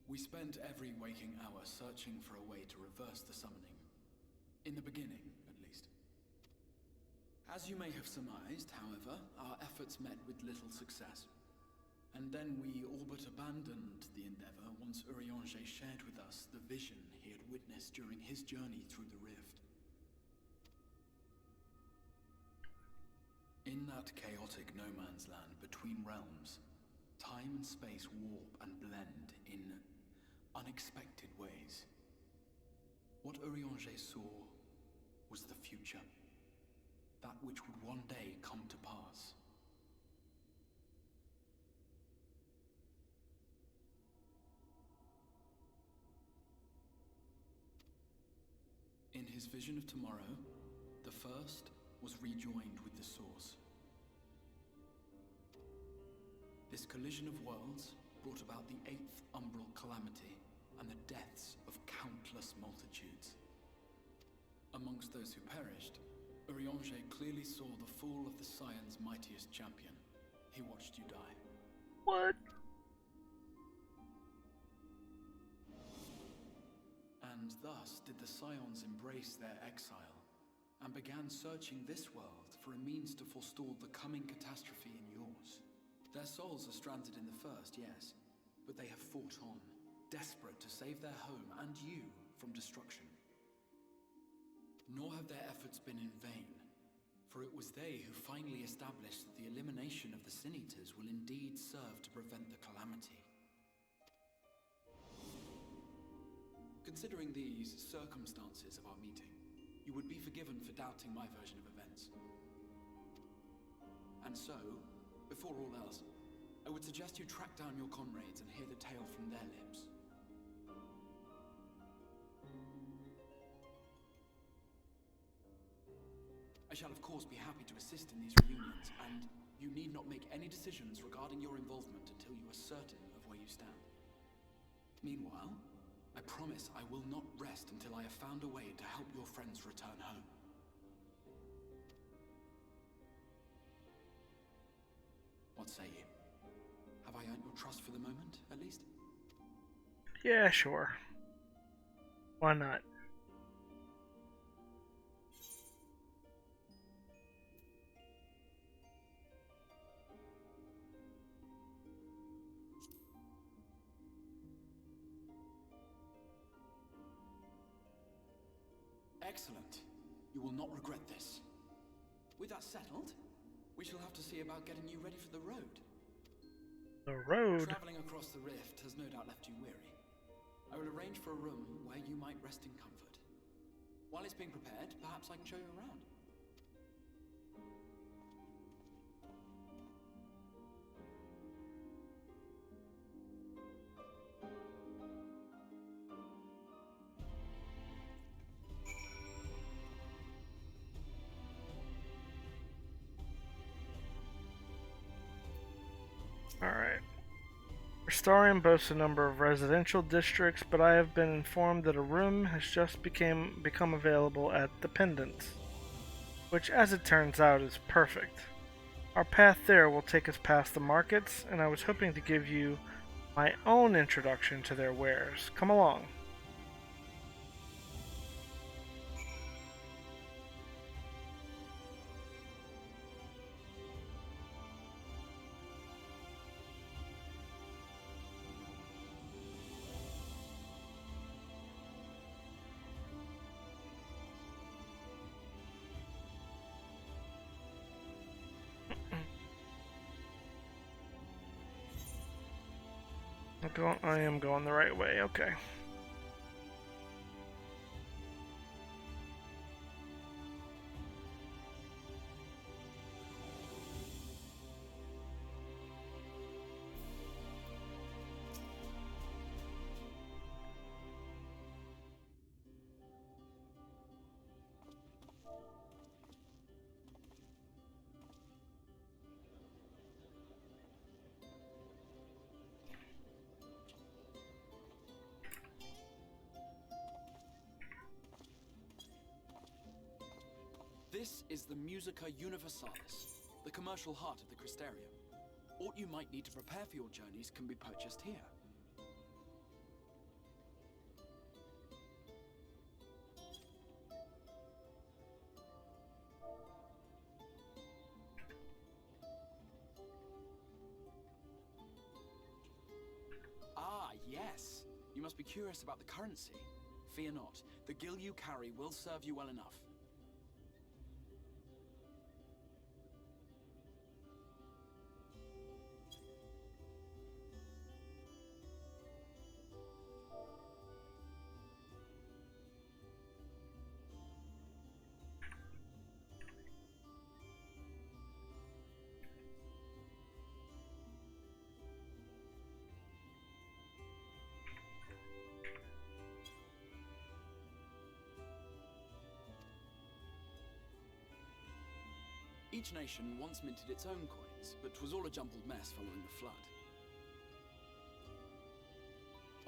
We spent every waking hour searching for a way to reverse the summoning. In the beginning, at least. As you may have surmised, however, our efforts met with little success. And then we all but abandoned the endeavor once Urianger shared with us the vision he had witnessed during his journey through the rift. In that chaotic no-man's land between realms, time and space warp and blend in unexpected ways. What Urianger saw was the future, that which would one day come to pass. In his vision of tomorrow, the first was rejoined with the source. This collision of worlds brought about the 8th umbral calamity and the deaths of countless multitudes. Amongst those who perished, Urianger clearly saw the fall of the Scion's mightiest champion. He watched you die. What? And thus did the Scions embrace their exile, and began searching this world for a means to forestall the coming catastrophe in yours. Their souls are stranded in the first, yes, but they have fought on, desperate to save their home and you from destruction. Nor have their efforts been in vain, for it was they who finally established that the elimination of the Sin Eaters will indeed serve to prevent the calamity. Considering these circumstances of our meeting, you would be forgiven for doubting my version of events. And so, before all else, I would suggest you track down your comrades and hear the tale from their lips. I shall of course be happy to assist in these reunions, and you need not make any decisions regarding your involvement until you are certain of where you stand. Meanwhile, I promise I will not rest until I have found a way to help your friends return home. What say you? Have I earned your trust for the moment, at least? Yeah, sure. Why not? Excellent. You will not regret this. With that settled, we shall have to see about getting you ready for the road. The road? Traveling across the rift has no doubt left you weary. I will arrange for a room where you might rest in comfort. While it's being prepared, perhaps I can show you around. Alright. Restarium boasts a number of residential districts, but I have been informed that a room has just become available at Dependence, which, as it turns out, is perfect. Our path there will take us past the markets, and I was hoping to give you my own introduction to their wares. Come along. I am going the right way, okay. This is the Musica Universalis, the commercial heart of the Crystarium. What you might need to prepare for your journeys can be purchased here. Ah, yes. You must be curious about the currency. Fear not. The gil you carry will serve you well enough. Each nation once minted its own coins, once, but was all a jumbled mess following the flood.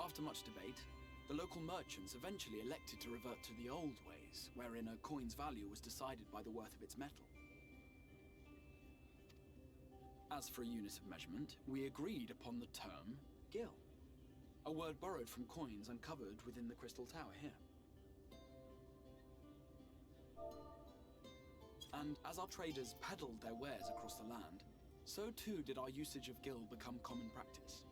After much debate, the local merchants eventually elected to revert to the old ways, wherein a coin's value was decided by the worth of its metal. As for a unit of measurement, we agreed upon the term gil, a word borrowed from coins uncovered within the Crystal Tower here. And as our traders peddled their wares across the land, so too did our usage of gil become common practice.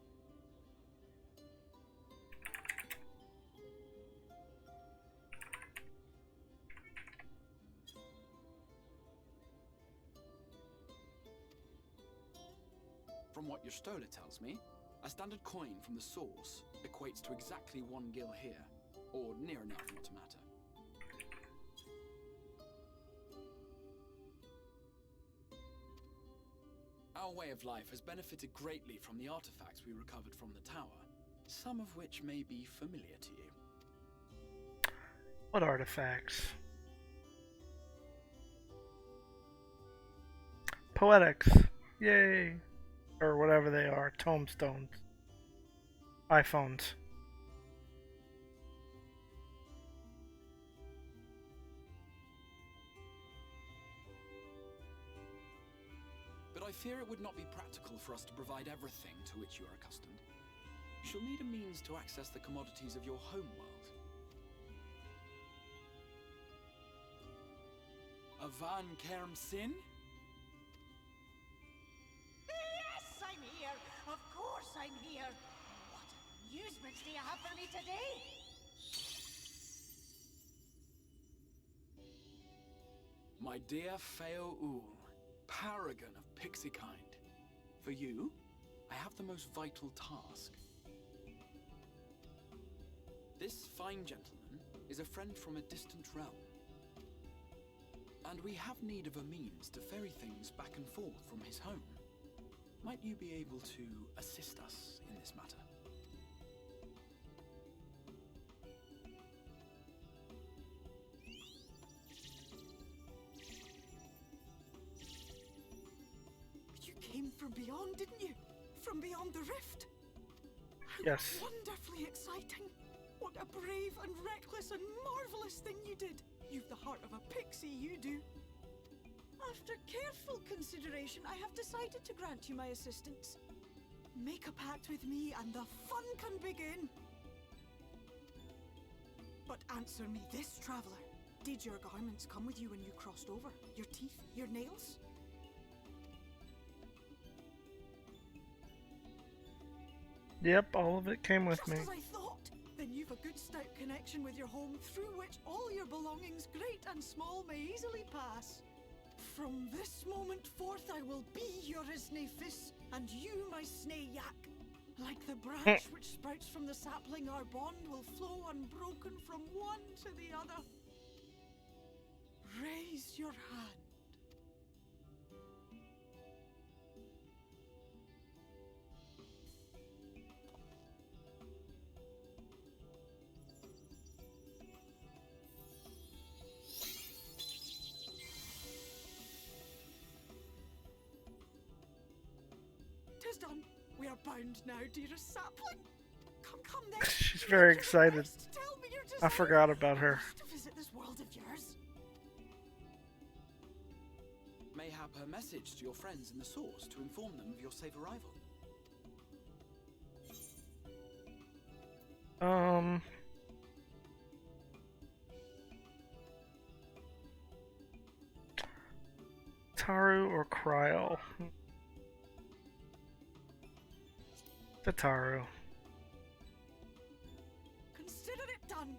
From what your stola tells me, a standard coin from the source equates to exactly 1 gil here, or near enough not to matter. Our way of life has benefited greatly from the artifacts we recovered from the tower, some of which may be familiar to you. What artifacts? Poetics. Yay. Or whatever they are. Tombstones. iPhones. But I fear it would not be practical for us to provide everything to which you are accustomed. You shall need a means to access the commodities of your homeworld. Avan Kerm Sin? Yes, I'm here. Of course I'm here. What amusements do you have for me today? My dear Feo Ul, paragon of pixie kind. For you, I have the most vital task. This fine gentleman is a friend from a distant realm. And we have need of a means to ferry things back and forth from his home. Might you be able to assist us in this matter? You came from beyond, didn't you? From beyond the rift? How Yes. wonderfully exciting. What a brave and reckless and marvelous thing you did. You've the heart of a pixie, you do. After careful consideration, I have decided to grant you my assistance. Make a pact with me and the fun can begin. But answer me this, traveler. Did your garments come with you when you crossed over? Your teeth? Your nails? Yep, all of it came with Just me. as I thought. Then you've a good stout connection with your home through which all your belongings, great and small, may easily pass. From this moment forth I will be your Isne Fis, and you my Snay Yak. Like the branch which sprouts from the sapling, our bond will flow unbroken from one to the other. Raise your hand. Tis done. We are bound now, dearest sapling. Come then. She's very excited. Tell me your I desire. forgot about her. To visit this world of yours. Mayhap her message to your friends in the source to inform them of your safe arrival. Taru or Kryl? The Taru. Consider it done.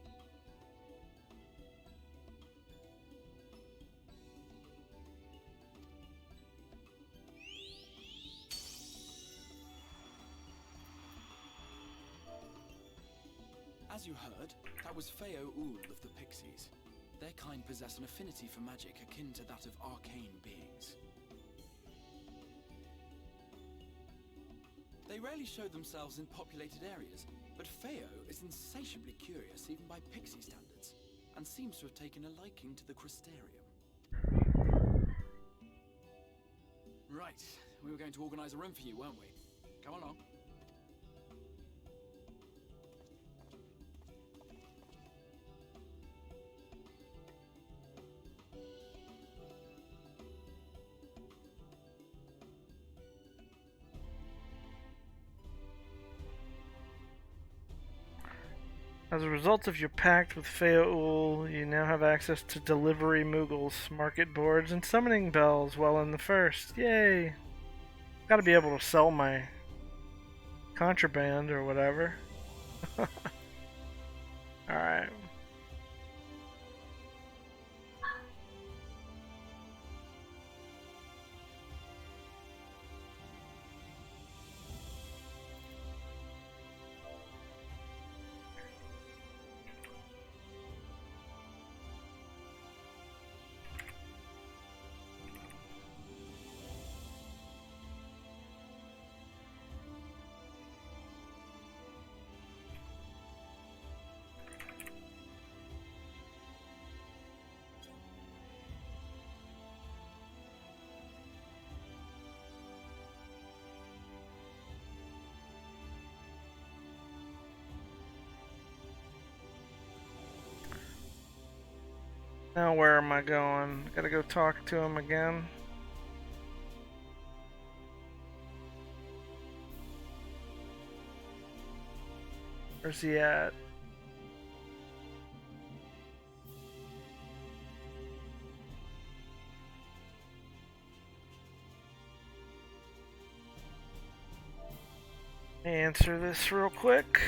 As you heard, that was Feo Ul of the Pixies. Their kind possess an affinity for magic akin to that of arcane beings. They rarely show themselves in populated areas, but Feo is insatiably curious even by pixie standards, and seems to have taken a liking to the Crystarium. Right, We were going to organize a room for you, weren't we? Come along. As a result of your pact with Feaul, you now have access to delivery Moogles, market boards, and summoning bells while in the first. Yay! Gotta be able to sell my contraband or whatever. Alright. Now where am I going? Gotta go talk to him again. Where's he at? Answer this real quick.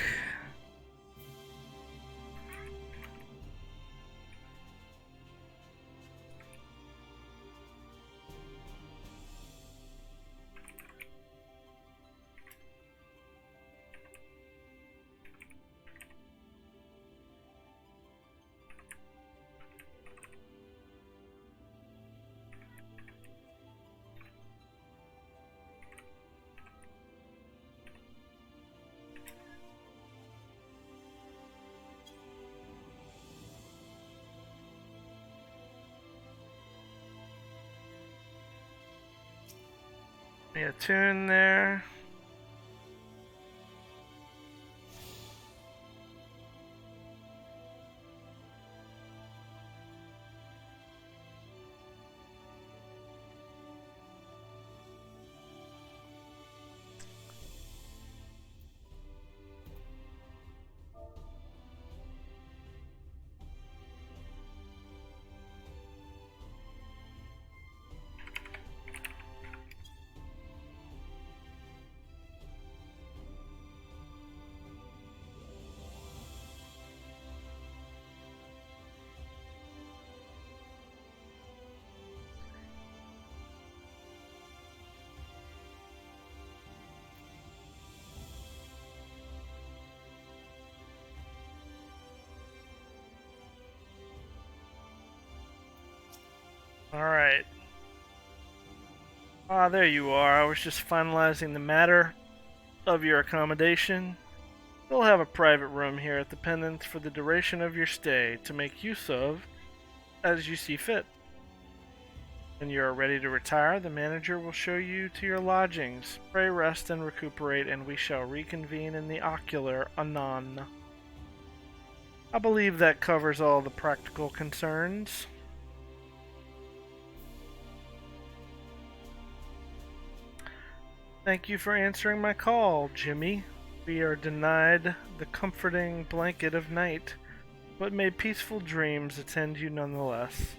Yeah, tune there. Alright. Ah, there you are. I was just finalizing the matter of your accommodation. You'll have a private room here at the Pendant for the duration of your stay to make use of as you see fit. When you are ready to retire, the manager will show you to your lodgings. Pray rest and recuperate, and we shall reconvene in the ocular anon. I believe that covers all the practical concerns. Thank you for answering my call, Jimmy. We are denied the comforting blanket of night, but may peaceful dreams attend you nonetheless.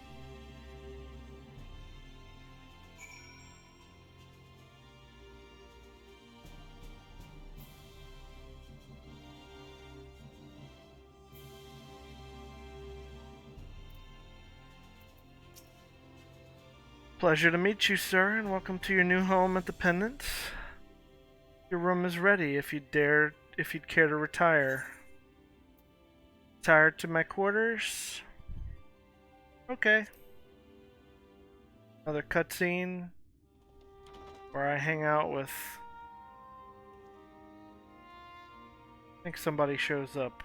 Pleasure to meet you, sir, and welcome to your new home at the Pendant. Your room is ready if you'd care to retire. Tired to my quarters? Okay. Another cutscene where I hang out with... I think somebody shows up.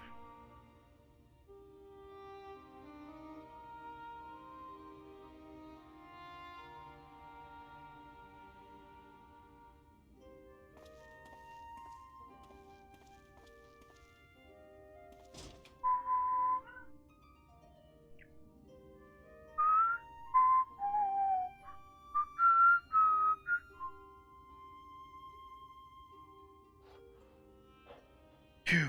You.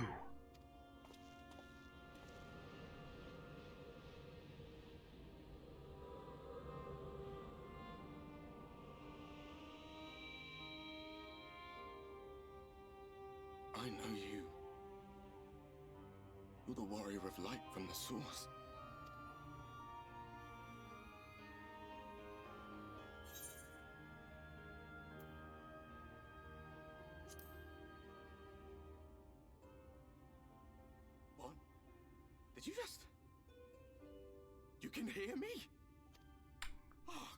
I know you. You're the warrior of light from the source. What? Did you just... You can hear me? Oh,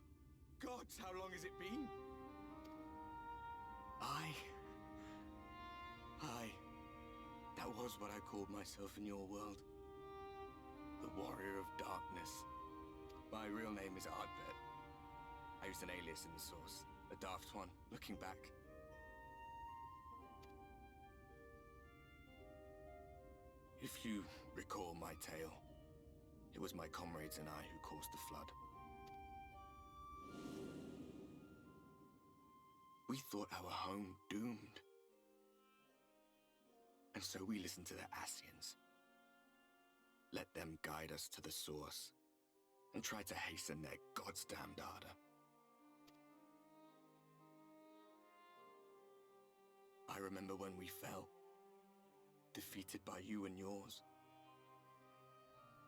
gods, how long has it been? That was what I called myself in your world. The Warrior of Darkness. My real name is Ardbert. I used an alias in the source. A daft one, looking back. If you recall my tale, it was my comrades and I who caused the flood. We thought our home doomed. And so we listened to the Ascians. Let them guide us to the source and try to hasten their god's damned ardor. I remember when we fell, defeated by you and yours.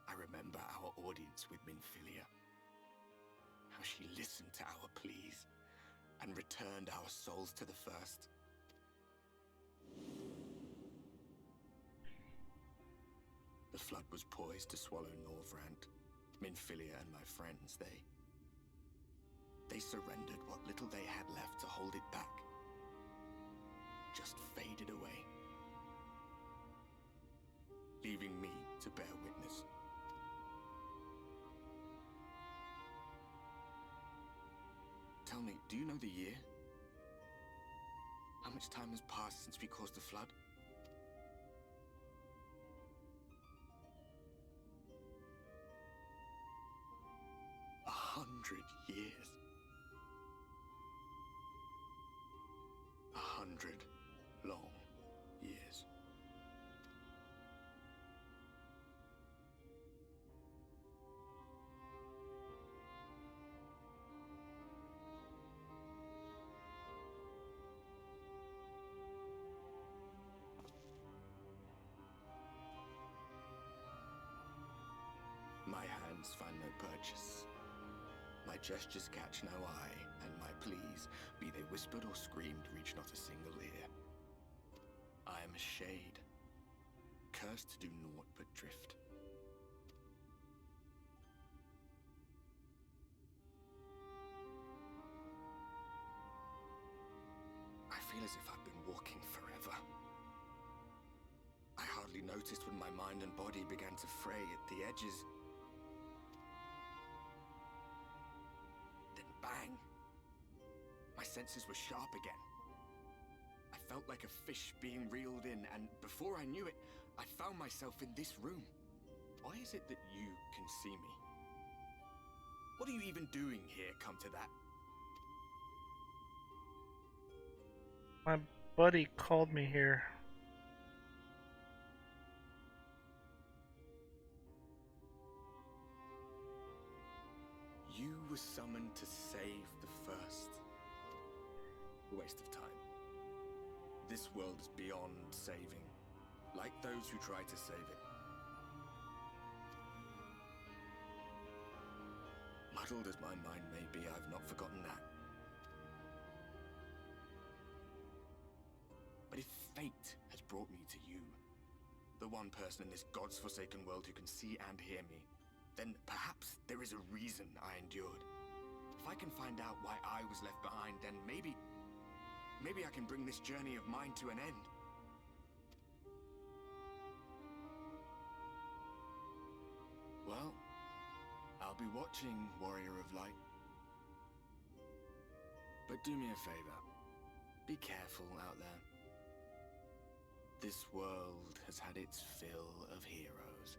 I remember our audience with Minfilia, how she listened to our pleas and returned our souls to the first. The flood was poised to swallow Norvrand, Minfilia and my friends. They surrendered what little they had left to hold it back. Just faded away, leaving me to bear witness. Tell me, do you know the year? How much time has passed since we caused the flood? 100 years. 100 long years. My hands find no purchase. My gestures catch no eye, and my pleas, be they whispered or screamed, reach not a single ear. I am a shade, cursed to do naught but drift. I feel as if I've been walking forever. I hardly noticed when my mind and body began to fray at the edges. Bang! My senses were sharp again. I felt like a fish being reeled in, and before I knew it, I found myself in this room. Why is it that you can see me? What are you even doing here, come to that? My buddy called me here. You were summoned to save the first. A waste of time. This world is beyond saving, like those who try to save it. Muddled as my mind may be, I've not forgotten that. But if fate has brought me to you, the one person in this God's forsaken world who can see and hear me, then perhaps there is a reason I endured. If I can find out why I was left behind, then maybe I can bring this journey of mine to an end. Well, I'll be watching, Warrior of Light. But do me a favor. Be careful out there. This world has had its fill of heroes.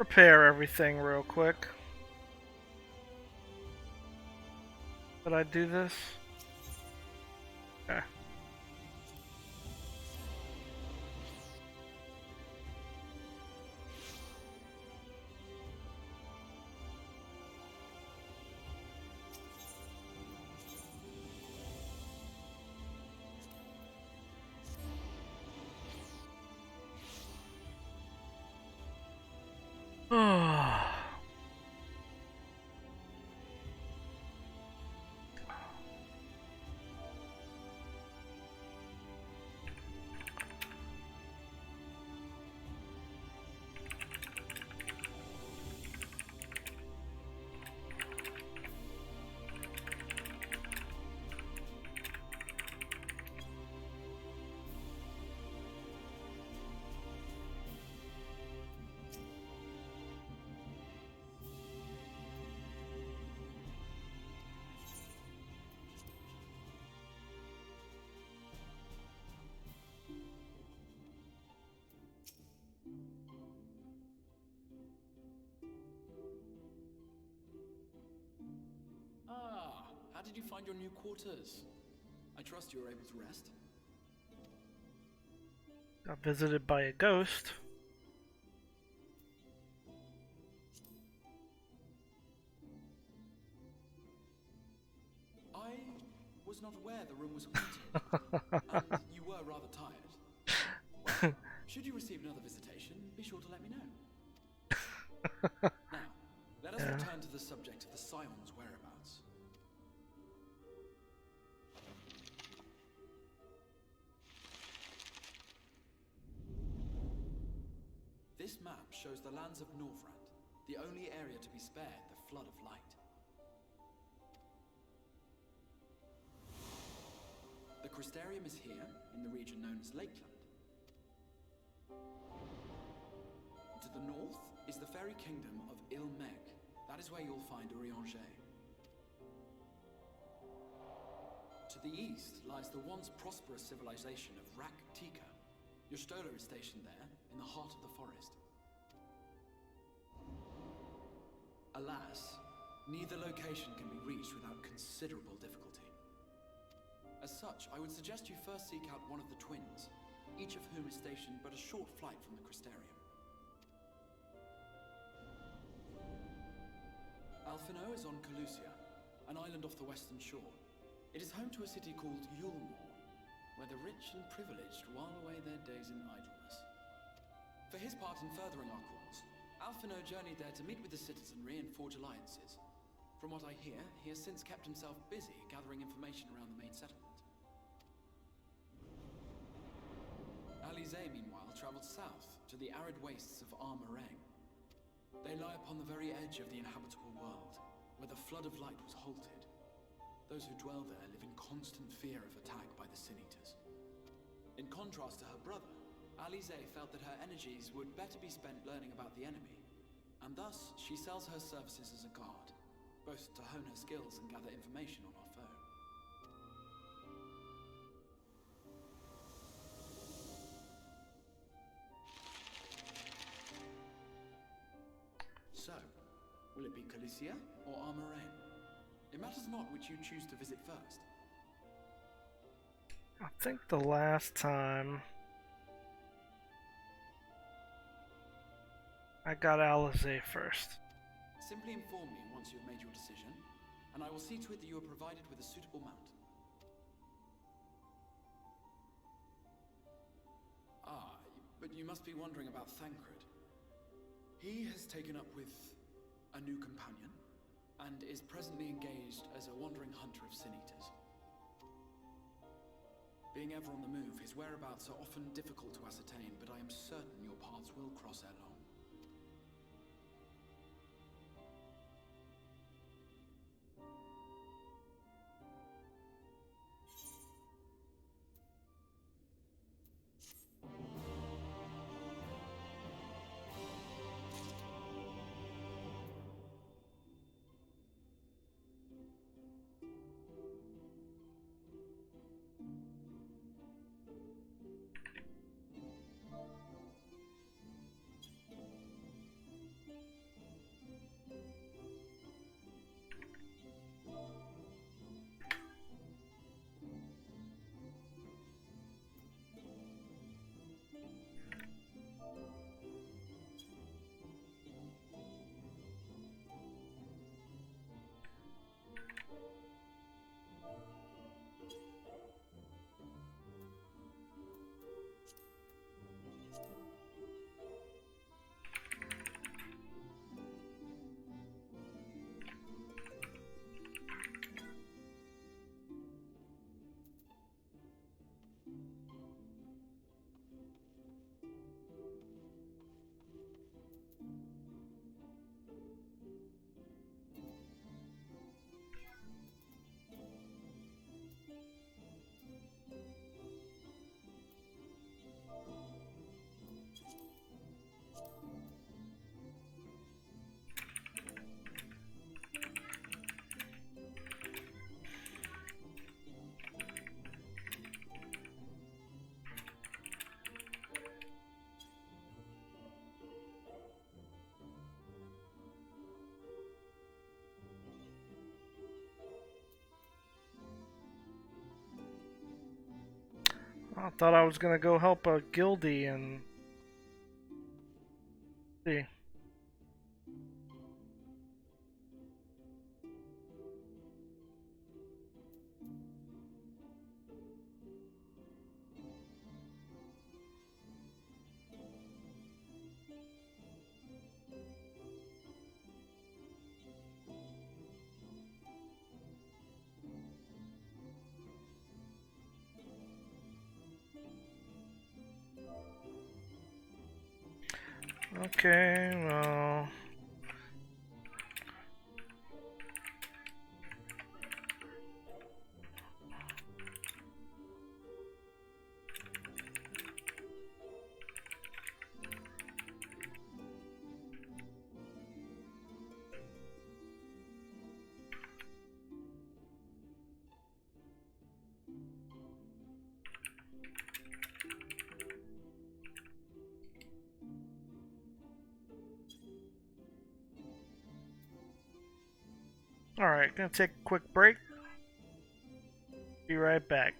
repair everything real quick. Did I do this? Okay. Ah, how did you find your new quarters? I trust you were able to rest. Got visited by a ghost. I was not aware the room was haunted, and you were rather tired. Well, should you receive another visitation, be sure to let me know. Now, let us return to the subject of the Scion's whereabouts. This map shows the lands of Northrend, the only area to be spared the flood of light. The Crystarium is here, in the region known as Lakeland. To the north is the fairy kingdom of Ilmeg. That is where you'll find Urianger. To the east lies the once prosperous civilization of Rak-Tika. Your Stola is stationed there, in the heart of the forest. Alas, neither location can be reached without considerable difficulty. As such, I would suggest you first seek out one of the twins, each of whom is stationed but a short flight from the Crystarium. Alphino is on Calusia, an island off the western shore. It is home to a city called Yulmore, where the rich and privileged while away their days in idleness. For his part in furthering our cause, Alphino journeyed there to meet with the citizenry and forge alliances. From what I hear, he has since kept himself busy gathering information around the main settlement. Alize, meanwhile, traveled south to the arid wastes of Armareng. They lie upon the very edge of the inhabitable world, where the flood of light was halted. Those who dwell there live in constant fear of attack by the Sin Eaters. In contrast to her brother, Alize felt that her energies would better be spent learning about the enemy, and thus she sells her services as a guard, both to hone her skills and gather information on our foe. So, will it be Calusia or Armareng? It matters not which you choose to visit first. I think the last time I got Alize first. Simply inform me once you have made your decision, and I will see to it that you are provided with a suitable mount. Ah, but you must be wondering about Thancred. He has taken up with a new companion, and is presently engaged as a wandering hunter of Sin Eaters. Being ever on the move, his whereabouts are often difficult to ascertain, but I am certain your paths will cross ere long. I thought I was gonna go help a guildie and see. Okay, well. Alright, gonna take a quick break. Be right back.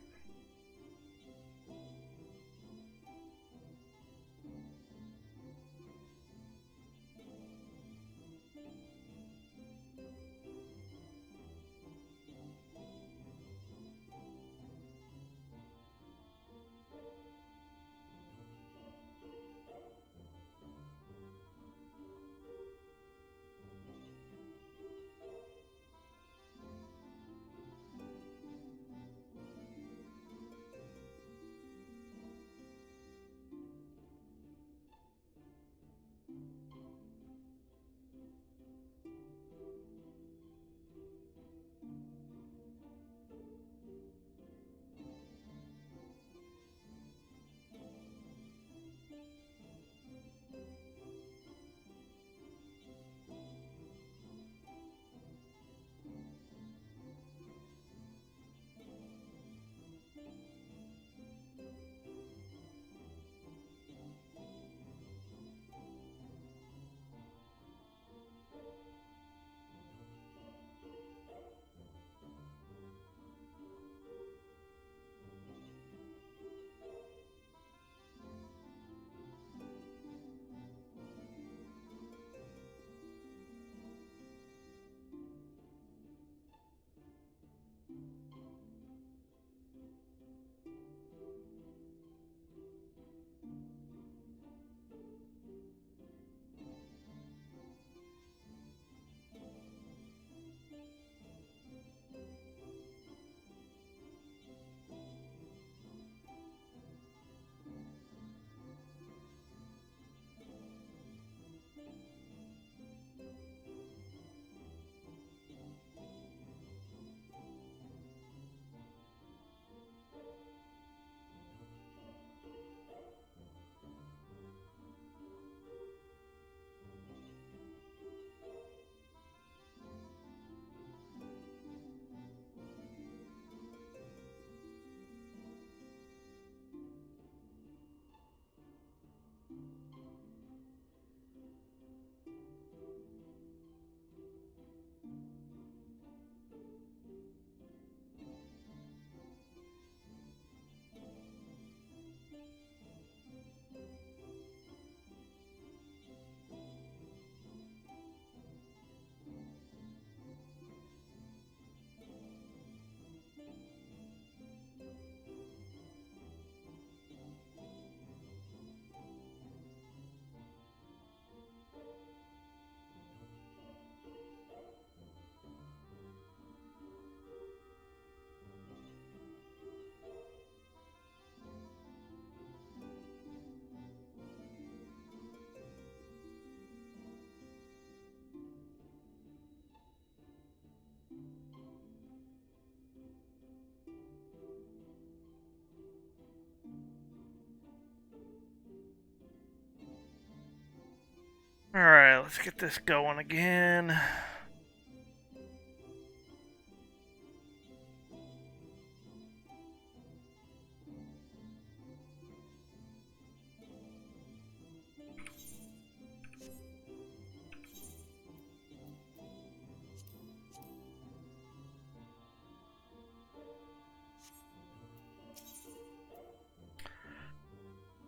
Alright, let's get this going again.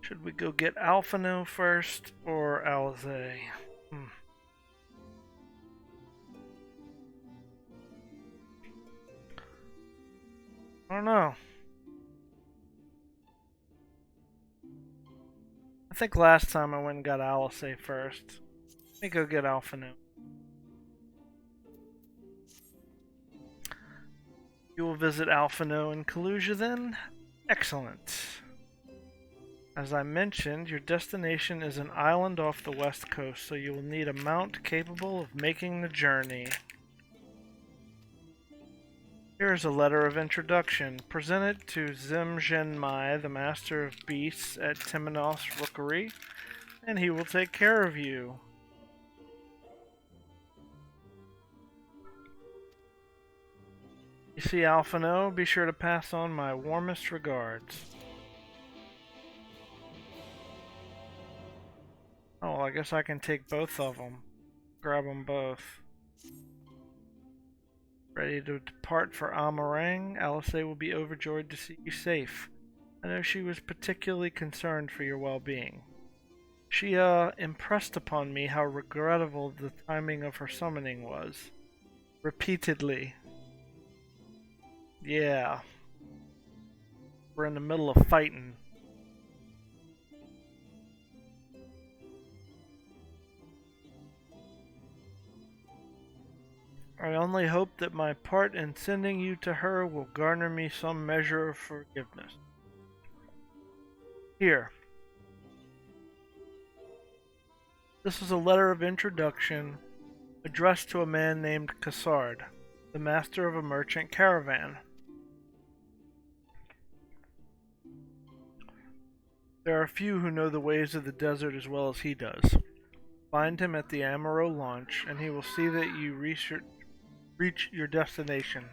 Should we go get Alphino first or Alizé? I don't know. I think last time I went and got Alizé first. Let me go get Alphino. You will visit Alphino in Kalusia then? Excellent. As I mentioned, your destination is an island off the west coast, so you will need a mount capable of making the journey. Here is a letter of introduction. Present it to Zim Zhenmai, the Master of Beasts at Timonos Rookery, and he will take care of you. You see Alphino, be sure to pass on my warmest regards. Oh, well, I guess I can take both of them. Grab them both. Ready to depart for Amarang, Alizé will be overjoyed to see you safe. I know she was particularly concerned for your well-being. She, impressed upon me how regrettable the timing of her summoning was. Repeatedly. Yeah. We're in the middle of fighting. I only hope that my part in sending you to her will garner me some measure of forgiveness. Here. This is a letter of introduction addressed to a man named Cassard, the master of a merchant caravan. There are few who know the ways of the desert as well as he does. Find him at the Amaro launch, and he will see that you reach your destination.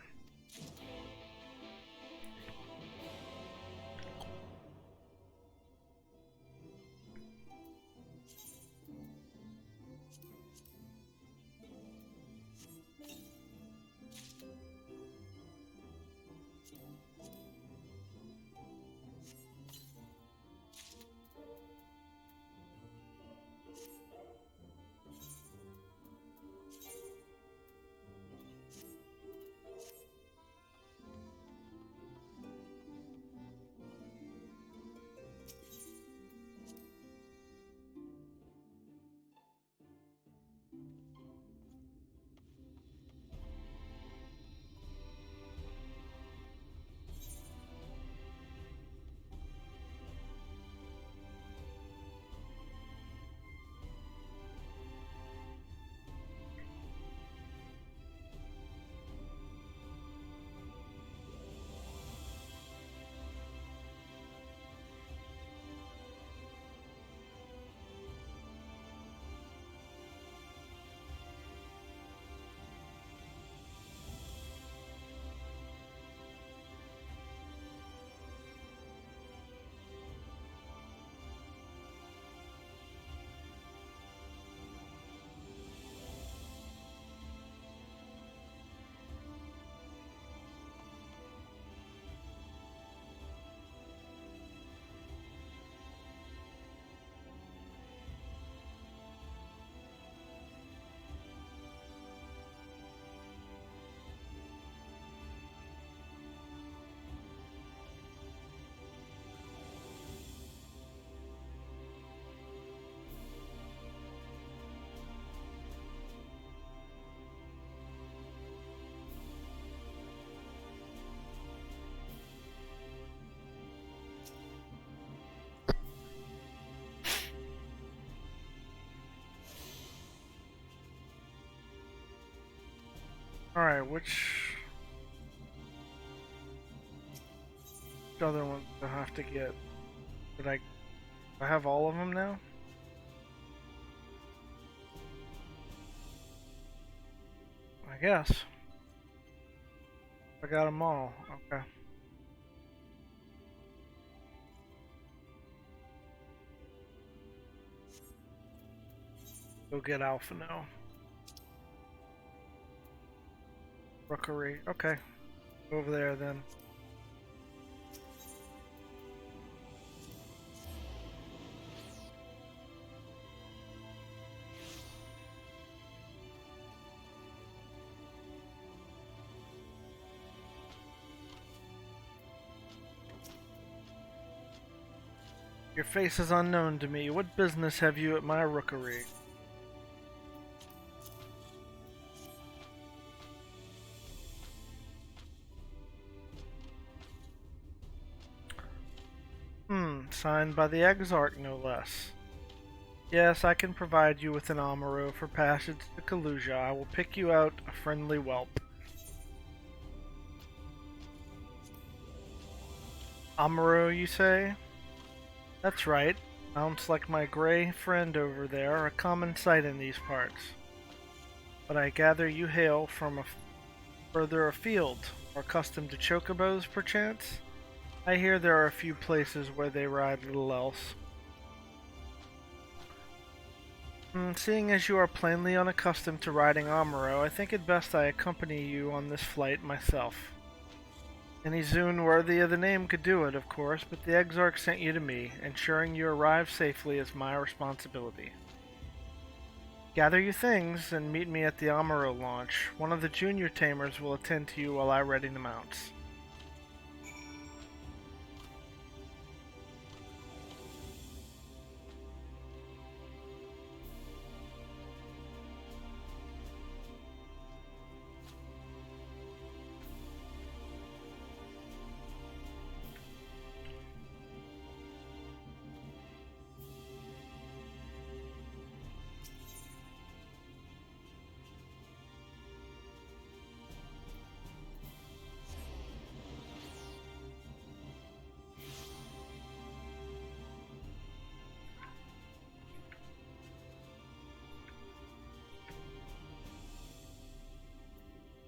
Alright, which other ones do I have to get? Did I have all of them now? I guess. I got them all. Okay. Go get Alphino. Rookery. Okay. Over there then. Your face is unknown to me. What business have you at my rookery? Signed by the Exarch, no less. Yes, I can provide you with an Amaro for passage to Kaluja. I will pick you out a friendly whelp. Amaro, you say? That's right. Sounds like my gray friend over there are a common sight in these parts. But I gather you hail from further afield, are accustomed to chocobos, perchance? I hear there are a few places where they ride little else. Seeing as you are plainly unaccustomed to riding Amaro, I think it best I accompany you on this flight myself. Any Zune worthy of the name could do it, of course, but the Exarch sent you to me. Ensuring you arrive safely is my responsibility. Gather your things and meet me at the Amaro launch. One of the junior tamers will attend to you while I ready the mounts.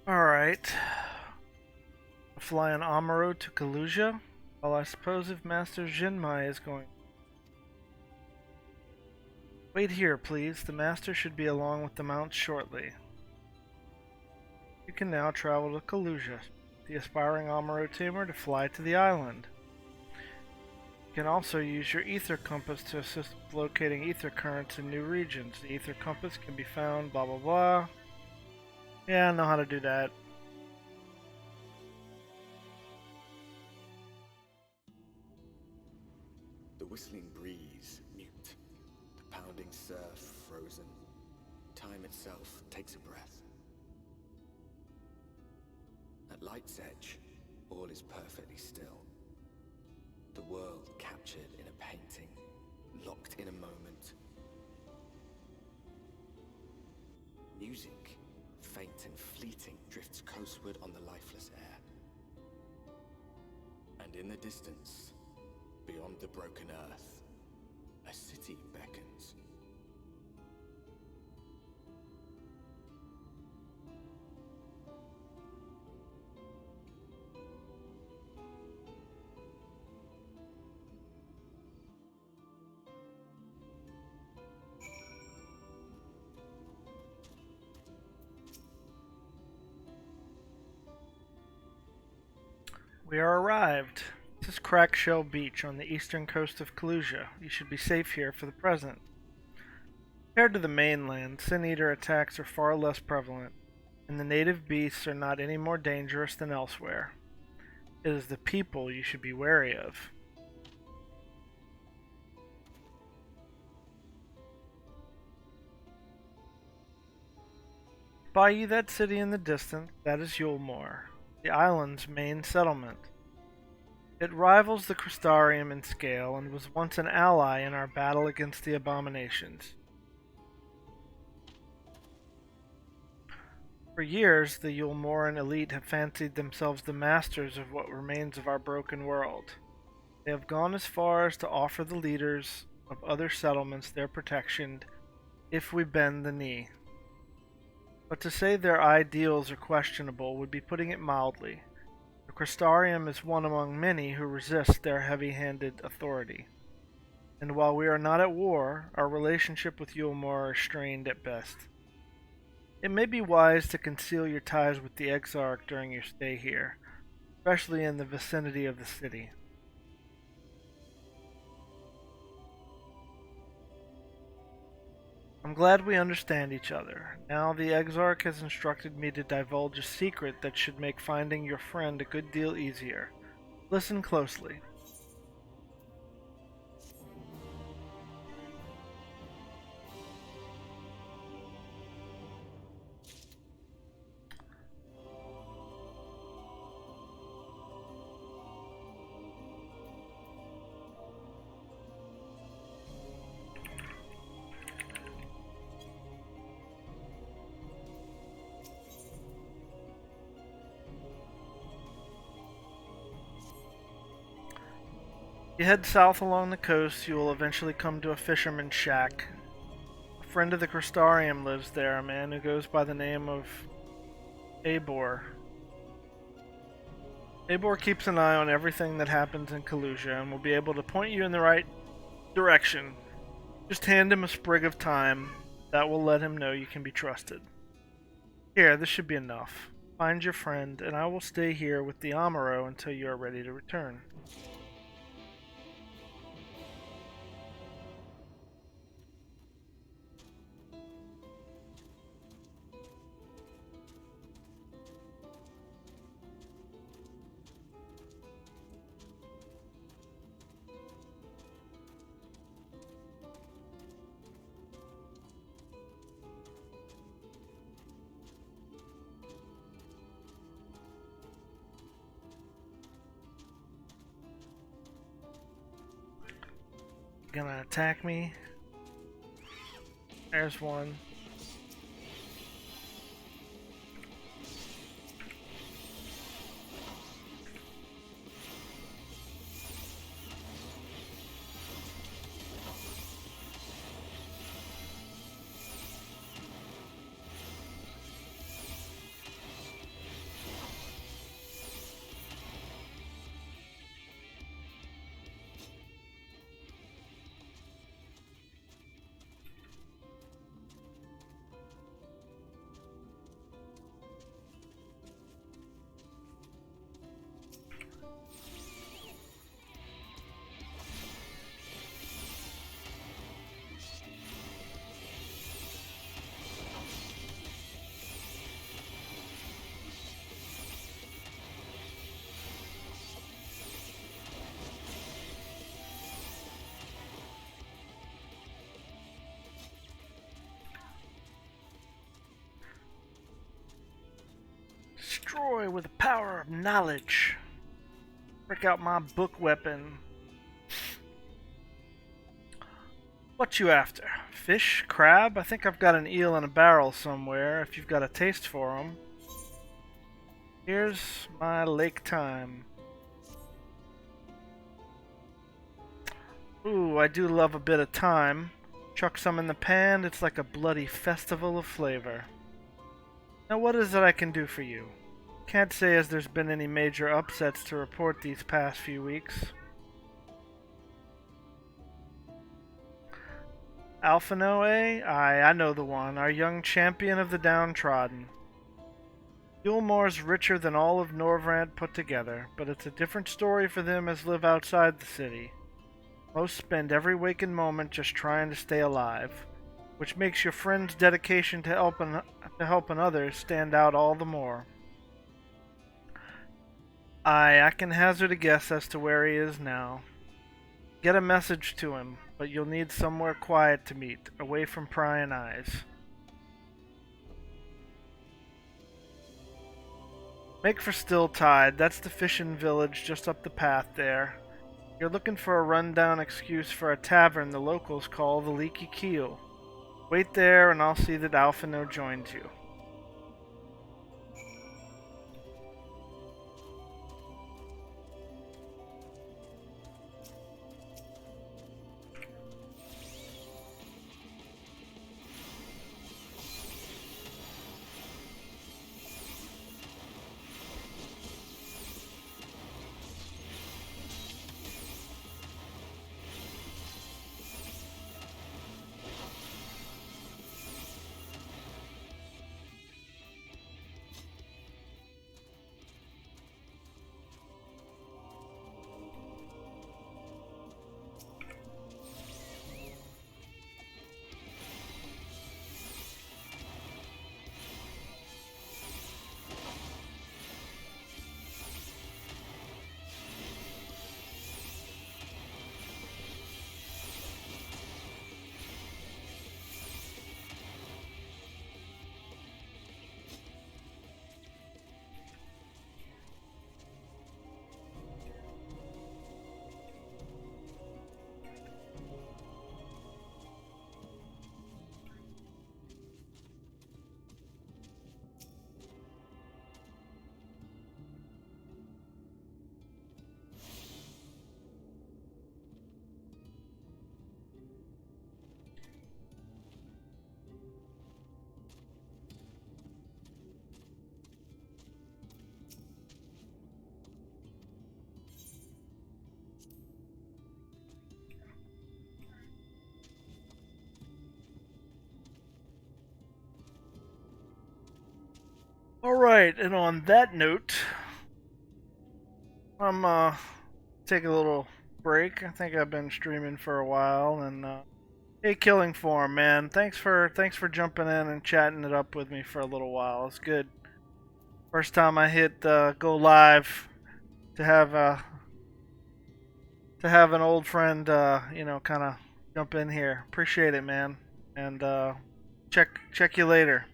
Alright. Fly an Amaro to Kaluja? Well, I suppose if Master Jinmai is going... Wait here, please. The Master should be along with the mounts shortly. You can now travel to Kaluja, the aspiring Amaro tamer, to fly to the island. You can also use your ether compass to assist with locating ether currents in new regions. The ether compass can be found, blah blah blah. Yeah, I know how to do that. The whistling breeze, mute. The pounding surf, frozen. Time itself takes a breath. At light's edge, all is perfectly still. The world captured in a painting, locked in a moment. Music, faint and fleeting, drifts coastward on the lifeless air. And in the distance, beyond the broken earth, a city beckons. We are arrived. This is Crackshell Beach on the eastern coast of Kaluja. You should be safe here for the present. Compared to the mainland, Sin Eater attacks are far less prevalent, and the native beasts are not any more dangerous than elsewhere. It is the people you should be wary of. By you that city in the distance, that is Yulmore, the island's main settlement. It rivals the Crystarium in scale and was once an ally in our battle against the abominations. For years, the Yulmoran elite have fancied themselves the masters of what remains of our broken world. They have gone as far as to offer the leaders of other settlements their protection if we bend the knee. But to say their ideals are questionable would be putting it mildly. The Crystarium is one among many who resist their heavy-handed authority. And while we are not at war, our relationship with Yulmore is strained at best. It may be wise to conceal your ties with the Exarch during your stay here, especially in the vicinity of the city. I'm glad we understand each other. Now the Exarch has instructed me to divulge a secret that should make finding your friend a good deal easier. Listen closely. You head south along the coast, you will eventually come to a fisherman's shack. A friend of the Crystarium lives there, a man who goes by the name of Abor. Abor keeps an eye on everything that happens in Kalusia and will be able to point you in the right direction. Just hand him a sprig of thyme. That will let him know you can be trusted. Here, this should be enough. Find your friend, and I will stay here with the Amaro until you are ready to return. Gonna attack me. There's one. Destroy with the power of knowledge. Break out my book weapon. What you after? Fish? Crab? I think I've got an eel in a barrel somewhere, if you've got a taste for 'em. Here's my lake thyme. Ooh, I do love a bit of thyme. Chuck some in the pan, it's like a bloody festival of flavor. Now what is it I can do for you? Can't say as there's been any major upsets to report these past few weeks. Alphino, eh? Aye, I know the one, our young champion of the downtrodden. Gilmore's richer than all of Norvrant put together, but it's a different story for them as live outside the city. Most spend every waking moment just trying to stay alive, which makes your friend's dedication to helping others stand out all the more. Aye, I can hazard a guess as to where he is now. Get a message to him, but you'll need somewhere quiet to meet, away from prying eyes. Make for Stilltide, that's the fishing village just up the path there. You're looking for a rundown excuse for a tavern the locals call the Leaky Keel. Wait there and I'll see that Alphino joins you. Alright, and on that note, I'm take a little break. I think I've been streaming for a while, and hey, Killing Form, man, thanks for jumping in and chatting it up with me for a little while. It's good. First time I hit go live to have an old friend, kind of jump in here. Appreciate it, man, and check you later.